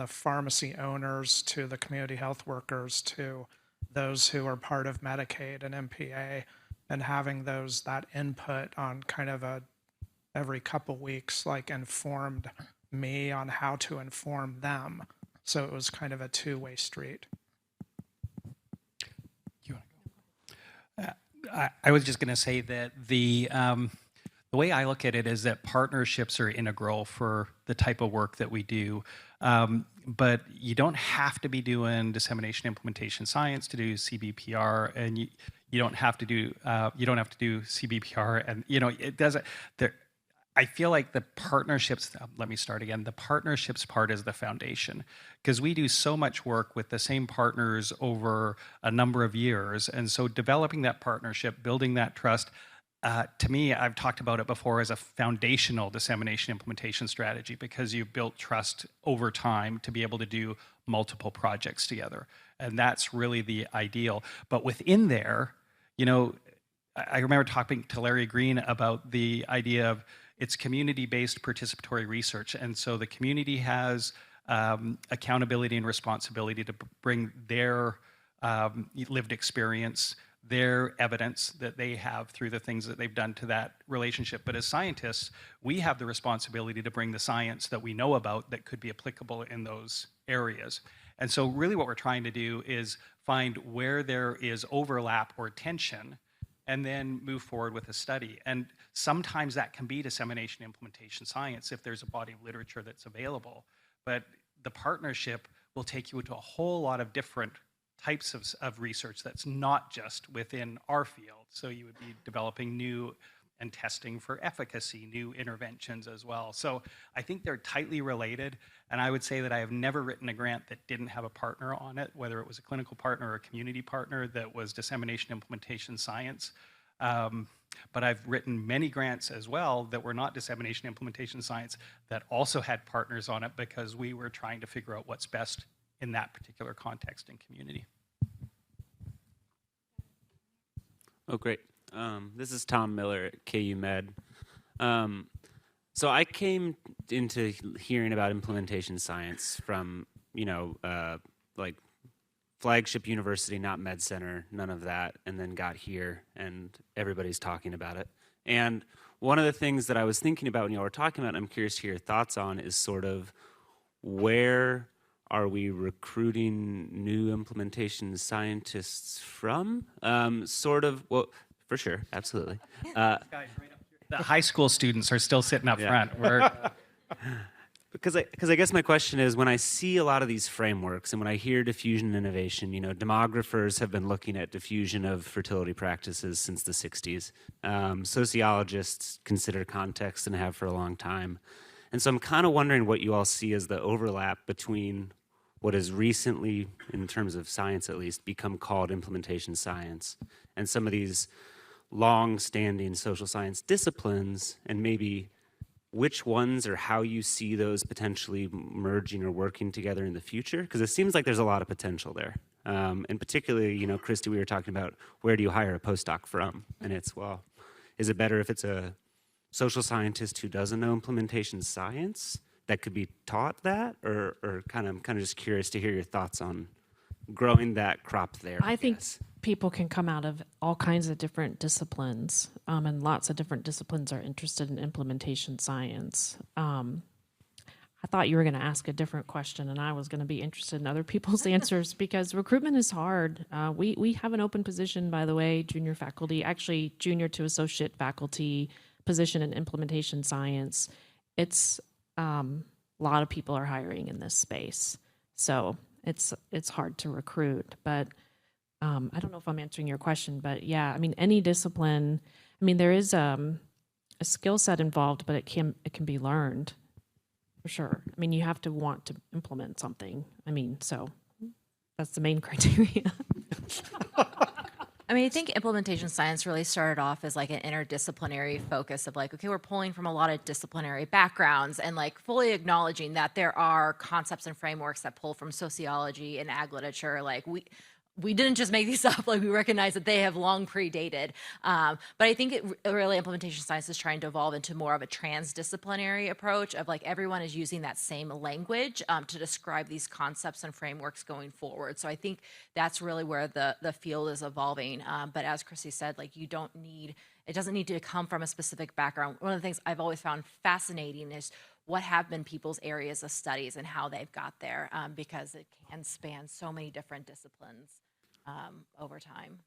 pharmacy owners to the community health workers to those who are part of Medicaid and MPA, and having that input on kind of every couple weeks, informed me on how to inform them. So it was kind of a two-way street. I was just going to say that the way I look at it is that partnerships are integral for the type of work that we do. But you don't have to be doing dissemination implementation science to do CBPR, and you don't have to do CBPR, and it doesn't. I feel like the partnerships, let me start again, the partnerships part is the foundation, because we do so much work with the same partners over a number of years. And so developing that partnership, building that trust, to me, I've talked about it before as a foundational dissemination implementation strategy, because you've built trust over time to be able to do multiple projects together. And that's really the ideal. But within there, you know, I remember talking to Larry Green about the idea of it's community-based participatory research. And so the community has accountability and responsibility to bring their lived experience, their evidence that they have through the things that they've done to that relationship. But as scientists, we have the responsibility to bring the science that we know about that could be applicable in those areas. And so really what we're trying to do is find where there is overlap or tension, and then move forward with a study. And sometimes that can be dissemination implementation science if there's a body of literature that's available. But the partnership will take you into a whole lot of different types of research that's not just within our field. So you would be developing new and testing for efficacy, new interventions as well. So I think they're tightly related. And I would say that I have never written a grant that didn't have a partner on it, whether it was a clinical partner or a community partner that was dissemination implementation science. But I've written many grants as well that were not dissemination implementation science that also had partners on it, because we were trying to figure out what's best in that particular context and community. Oh, great. This is Tom Miller at KU Med. So I came into hearing about implementation science from, like flagship university, not med center, none of that, and then got here and everybody's talking about it. And one of the things that I was thinking about when you all were talking about, and I'm curious to hear your thoughts on, is sort of where are we recruiting new implementation scientists from? Well, for sure, absolutely. The high school students are still sitting up front. Because I guess my question is, when I see a lot of these frameworks and when I hear diffusion innovation, demographers have been looking at diffusion of fertility practices since the 60s. Sociologists consider context and have for a long time. And so I'm kind of wondering what you all see as the overlap between what has recently, in terms of science at least, become called implementation science and some of these long-standing social science disciplines, and maybe which ones or how you see those potentially merging or working together in the future? Because it seems like there's a lot of potential there. And particularly, Christie, we were talking about where do you hire a postdoc from? And it's, well, is it better if it's a social scientist who doesn't know implementation science that could be taught that? Or I'm kind of just curious to hear your thoughts on growing that crop there. I think people can come out of all kinds of different disciplines, and lots of different disciplines are interested in implementation science. I thought you were going to ask a different question, and I was going to be interested in other people's answers, because recruitment is hard. We have an open position, by the way, junior faculty, actually junior to associate faculty position in implementation science. It's a lot of people are hiring in this space, so it's hard to recruit. But I don't know if I'm answering your question, but yeah, I mean, any discipline, there is a skill set involved, but it can be learned for sure. You have to want to implement something. So that's the main criteria. I think implementation science really started off as like an interdisciplinary focus of like, okay, we're pulling from a lot of disciplinary backgrounds and like fully acknowledging that there are concepts and frameworks that pull from sociology and ag literature. Like we didn't just make these up, like we recognize that they have long predated. But I think really implementation science is trying to evolve into more of a transdisciplinary approach of like everyone is using that same language to describe these concepts and frameworks going forward. So I think that's really where the field is evolving. But as Christie said, like it doesn't need to come from a specific background. One of the things I've always found fascinating is what have been people's areas of studies and how they've got there, because it can span so many different disciplines over time.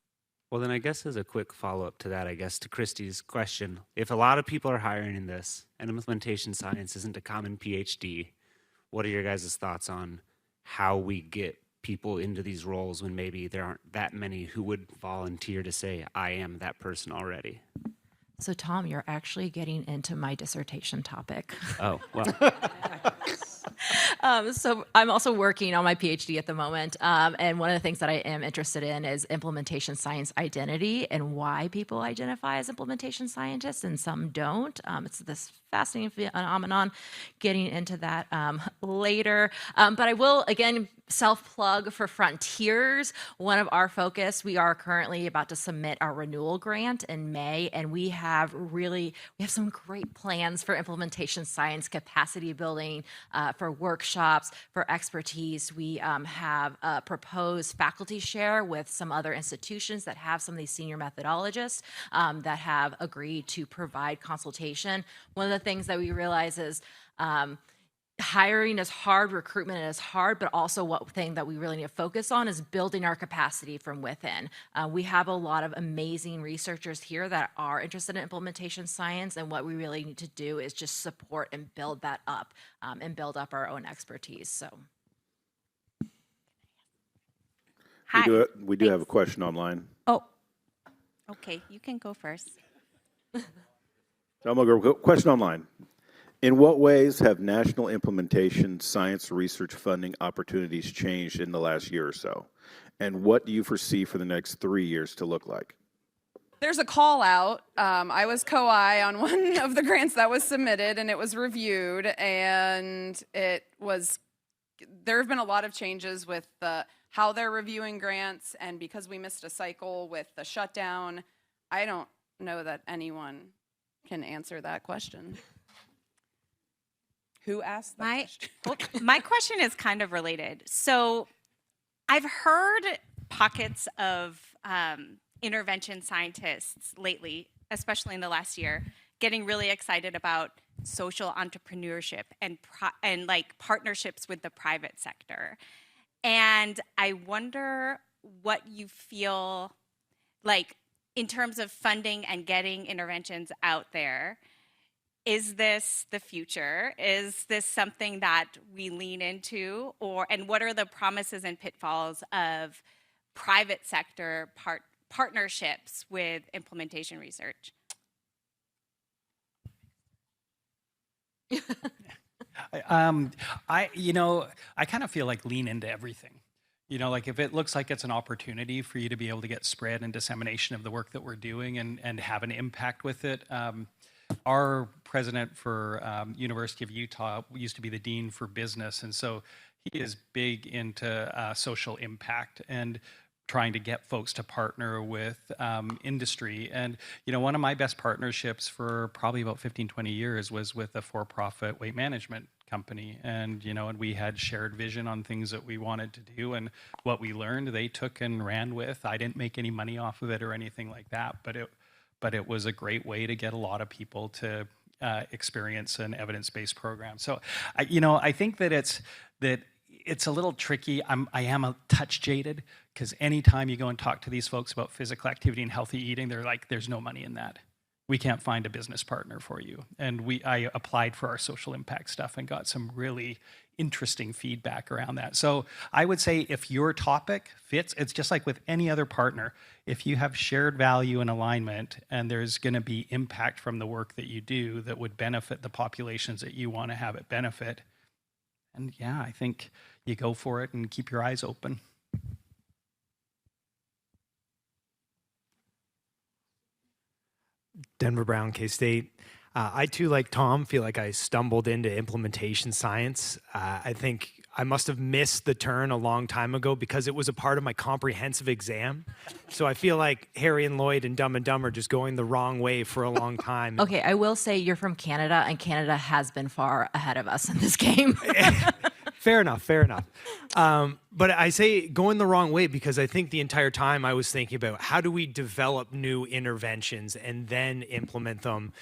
Well, then I guess as a quick follow-up to that, to Christie's question, if a lot of people are hiring in this and implementation science isn't a common Ph.D., what are your guys' thoughts on how we get people into these roles when maybe there aren't that many who would volunteer to say, I am that person already? So Tom, you're actually getting into my dissertation topic. Oh, well. So I'm also working on my PhD at the moment. And one of the things that I am interested in is implementation science identity and why people identify as implementation scientists and some don't. It's this fascinating phenomenon, getting into that later. But I will, again, self-plug for Frontiers. One of our focus, we are currently about to submit our renewal grant in May, and we have some great plans for implementation science capacity building, for workshops, for expertise. We have a proposed faculty share with some other institutions that have some of these senior methodologists that have agreed to provide consultation. One of the things that we realize is hiring is hard, recruitment is hard, but also one thing that we really need to focus on is building our capacity from within. We have a lot of amazing researchers here that are interested in implementation science, and what we really need to do is just support and build that up, and build up our own expertise. So, Hi. We do have a question online. Oh, okay, you can go first. So I'm going to go question online. In what ways have national implementation science research funding opportunities changed in the last year or so? And what do you foresee for the next 3 years to look like? There's a call out. I was co-I on one of the grants that was submitted, and it was reviewed, and there have been a lot of changes with how they're reviewing grants, and because we missed a cycle with the shutdown, I don't know that anyone can answer that question. Who asked that question? My question is kind of related. So I've heard pockets of intervention scientists lately, especially in the last year, getting really excited about social entrepreneurship and like partnerships with the private sector. And I wonder what you feel like in terms of funding and getting interventions out there. Is this the future? Is this something that we lean into? And what are the promises and pitfalls of private sector partnerships with implementation research? I kind of feel like lean into everything. Like if it looks like it's an opportunity for you to be able to get spread and dissemination of the work that we're doing and have an impact with it. Our president for University of Utah used to be the dean for business, and so he is big into social impact and trying to get folks to partner with industry. And, one of my best partnerships for probably about 15, 20 years was with a for-profit weight management company. And, and we had shared vision on things that we wanted to do, and what we learned, they took and ran with. I didn't make any money off of it or anything like that, but it was a great way to get a lot of people to experience an evidence-based program. So, I think that it's a little tricky. I am a touch jaded, because anytime you go and talk to these folks about physical activity and healthy eating, they're like, there's no money in that. We can't find a business partner for you. And I applied for our social impact stuff and got some really interesting feedback around that. So I would say if your topic fits, it's just like with any other partner. If you have shared value and alignment, and there's going to be impact from the work that you do that would benefit the populations that you want to have it benefit, and yeah, I think you go for it and keep your eyes open. Denver Brown, K-State. I too, like Tom, feel like I stumbled into implementation science. I think I must have missed the turn a long time ago because it was a part of my comprehensive exam. So I feel like Harry and Lloyd and Dumb and Dumber just going the wrong way for a long time. Okay, I will say you're from Canada, and Canada has been far ahead of us in this game. Fair enough. But I say going the wrong way because I think the entire time I was thinking about how do we develop new interventions and then implement them.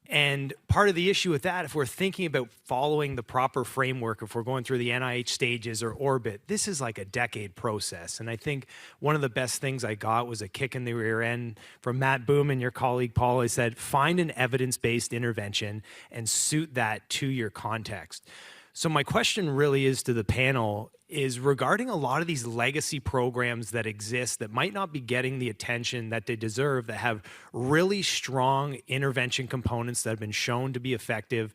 And part of the issue with that, if we're thinking about following the proper framework, if we're going through the NIH stages or orbit, this is like a decade process. And I think one of the best things I got was a kick in the rear end from Matt Boom and your colleague Paul. He said, find an evidence-based intervention and suit that to your context. So my question really is to the panel is regarding a lot of these legacy programs that exist that might not be getting the attention that they deserve, that have really strong intervention components that have been shown to be effective,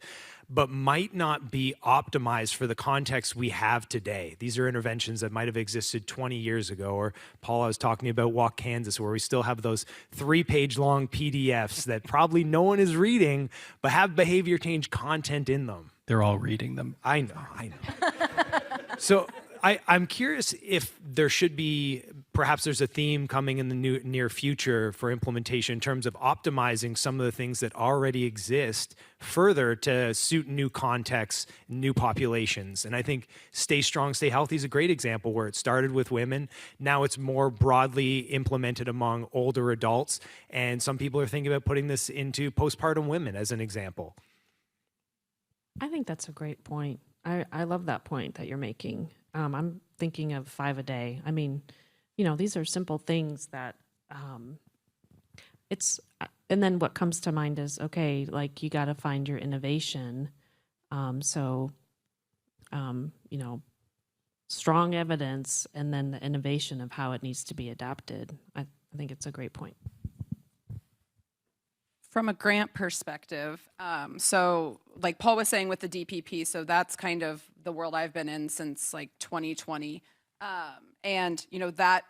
but might not be optimized for the context we have today. These are interventions that might have existed 20 years ago, or Paula was talking about Walk Kansas, where we still have those 3-page long PDFs that probably no one is reading, but have behavior change content in them. They're all reading them. I know. So I'm curious if there should be, perhaps there's a theme coming in the near future for implementation in terms of optimizing some of the things that already exist further to suit new contexts, new populations. And I think Stay Strong, Stay Healthy is a great example where it started with women. Now it's more broadly implemented among older adults. And some people are thinking about putting this into postpartum women as an example. I think that's a great point. I love that point that you're making. I'm thinking of 5 a day. I mean, these are simple things that and then what comes to mind is, okay, like you got to find your innovation. Strong evidence and then the innovation of how it needs to be adapted. I think it's a great point. From a grant perspective, so like Paul was saying with the DPP, so that's kind of the world I've been in since like 2020. And, that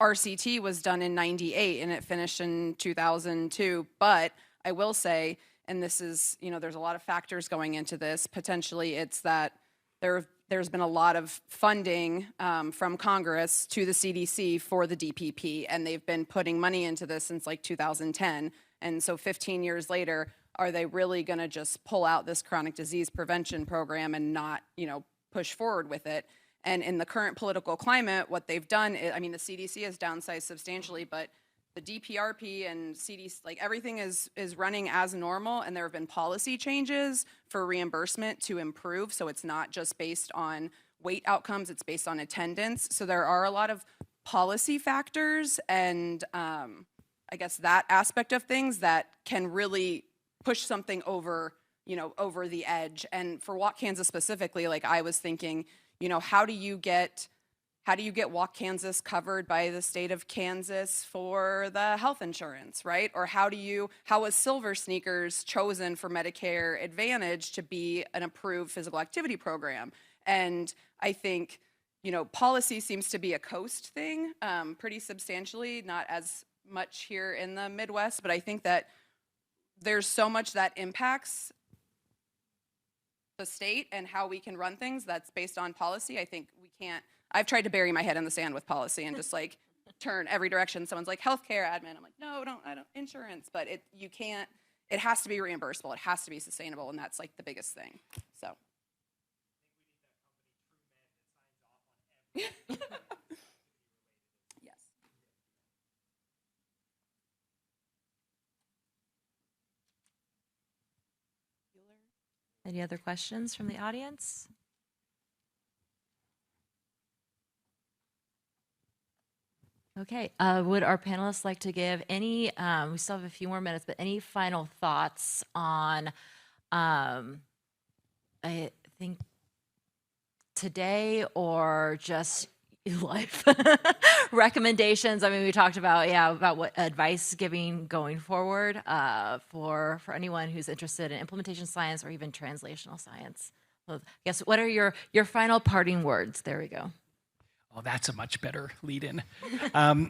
RCT was done in 98 and it finished in 2002. But I will say, and this is, there's a lot of factors going into this. Potentially it's that there's been a lot of funding from Congress to the CDC for the DPP, and they've been putting money into this since like 2010. And so 15 years later, are they really going to just pull out this chronic disease prevention program and not, push forward with it? And in the current political climate, what they've done, the CDC has downsized substantially, but the DPRP and CDC, like everything is running as normal, and there have been policy changes for reimbursement to improve. So it's not just based on weight outcomes, it's based on attendance. So there are a lot of policy factors and I guess that aspect of things that can really push something over, over the edge. And for Walk Kansas specifically, like I was thinking, how do you get Walk Kansas covered by the state of Kansas for the health insurance, right? Or how was Silver Sneakers chosen for Medicare Advantage to be an approved physical activity program? And I think, policy seems to be a coast thing pretty substantially, not as much here in the Midwest, but I think that there's so much that impacts the state and how we can run things that's based on policy. I think we can't, I've tried to bury my head in the sand with policy and just like turn every direction. Someone's like healthcare admin. I'm like, no, I don't insurance, but it has to be reimbursable. It has to be sustainable. And that's like the biggest thing. So. Any other questions from the audience? Okay, would our panelists like to give any, we still have a few more minutes, but any final thoughts on, I think today or just life recommendations? I mean, we talked about what advice giving going forward for anyone who's interested in implementation science or even translational science. Well, I guess, what are your final parting words? There we go. Oh, that's a much better lead-in. I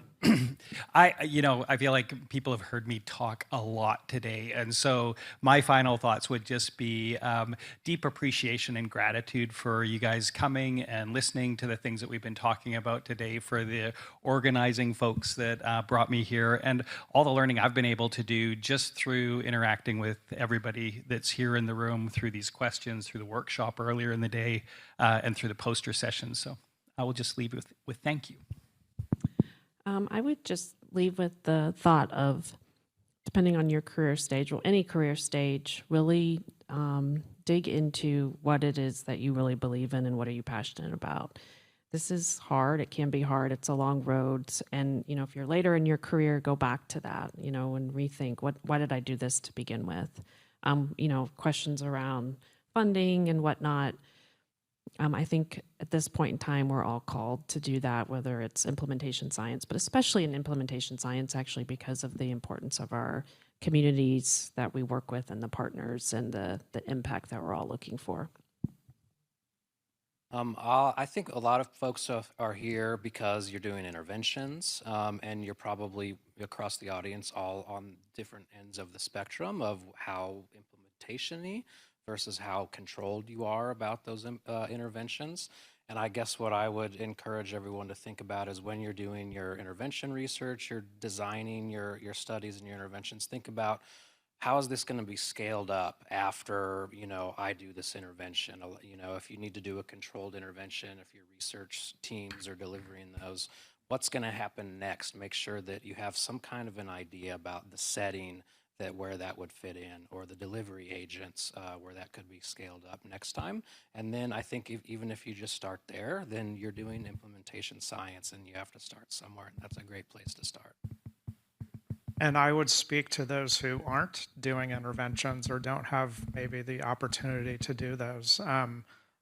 feel like people have heard me talk a lot today, and so my final thoughts would just be deep appreciation and gratitude for you guys coming and listening to the things that we've been talking about today, for the organizing folks that brought me here, and all the learning I've been able to do just through interacting with everybody that's here in the room, through these questions, through the workshop earlier in the day, and through the poster sessions. So I will just leave with thank you. I would just leave with the thought of, depending on your career stage, or any career stage, really dig into what it is that you really believe in and what are you passionate about. This is hard. It can be hard. It's a long road. And, if you're later in your career, go back to that, and rethink, why did I do this to begin with? Questions around funding and whatnot. I think at this point in time, we're all called to do that, whether it's implementation science, but especially in implementation science, actually, because of the importance of our communities that we work with and the partners and the impact that we're all looking for. I think a lot of folks are here because you're doing interventions, and you're probably across the audience all on different ends of the spectrum of how implementation-y versus how controlled you are about those interventions. And I guess what I would encourage everyone to think about is when you're doing your intervention research, you're designing your studies and your interventions, think about how is this going to be scaled up after, I do this intervention? If you need to do a controlled intervention, if your research teams are delivering those, what's going to happen next? Make sure that you have some kind of an idea about the setting where that would fit in, or the delivery agents where that could be scaled up next time. And then I think even if you just start there, then you're doing implementation science, and you have to start somewhere. And that's a great place to start. And I would speak to those who aren't doing interventions or don't have maybe the opportunity to do those,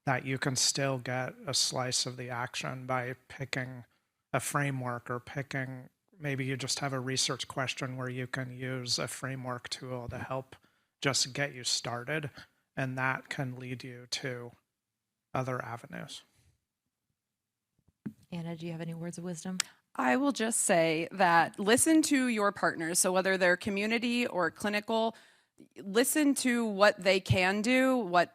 that you can still get a slice of the action by picking a framework, or maybe you just have a research question where you can use a framework tool to help just get you started, and that can lead you to other avenues. Anna, do you have any words of wisdom? I will just say that listen to your partners. So whether they're community or clinical, listen to what they can do, what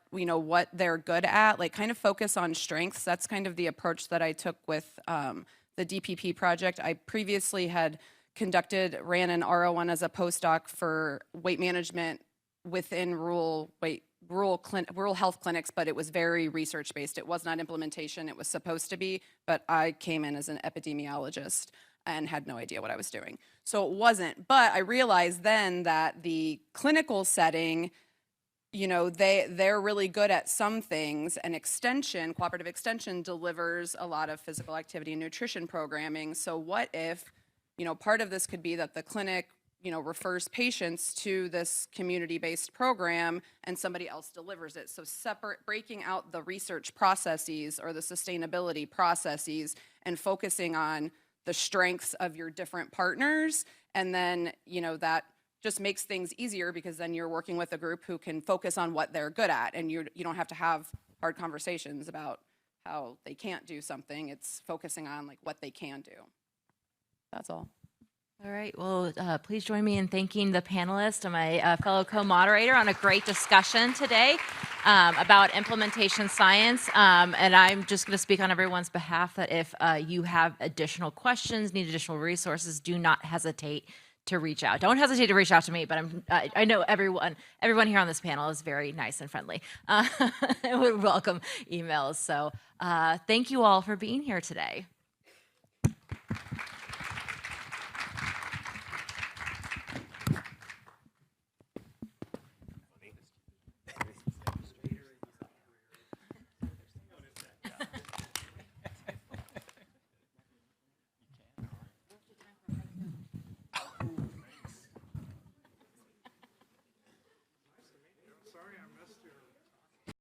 they're good at, like kind of focus on strengths. That's kind of the approach that I took with the DPP project. I previously ran an R01 as a postdoc for weight management within rural health clinics, but it was very research-based. It was not implementation. It was supposed to be, but I came in as an epidemiologist and had no idea what I was doing. So it wasn't. But I realized then that the clinical setting, they're really good at some things, and cooperative extension delivers a lot of physical activity and nutrition programming. So what if, part of this could be that the clinic refers patients to this community-based program and somebody else delivers it. So breaking out the research processes or the sustainability processes and focusing on the strengths of your different partners. And then, that just makes things easier, because then you're working with a group who can focus on what they're good at, and you don't have to have hard conversations about how they can't do something. It's focusing on like what they can do. That's all. All right, well, please join me in thanking the panelists and my fellow co-moderator on a great discussion today about implementation science. And I'm just going to speak on everyone's behalf that if you have additional questions, need additional resources, do not hesitate to reach out. Don't hesitate to reach out to me, but I know everyone here on this panel is very nice and friendly. And would welcome emails. So thank you all for being here today.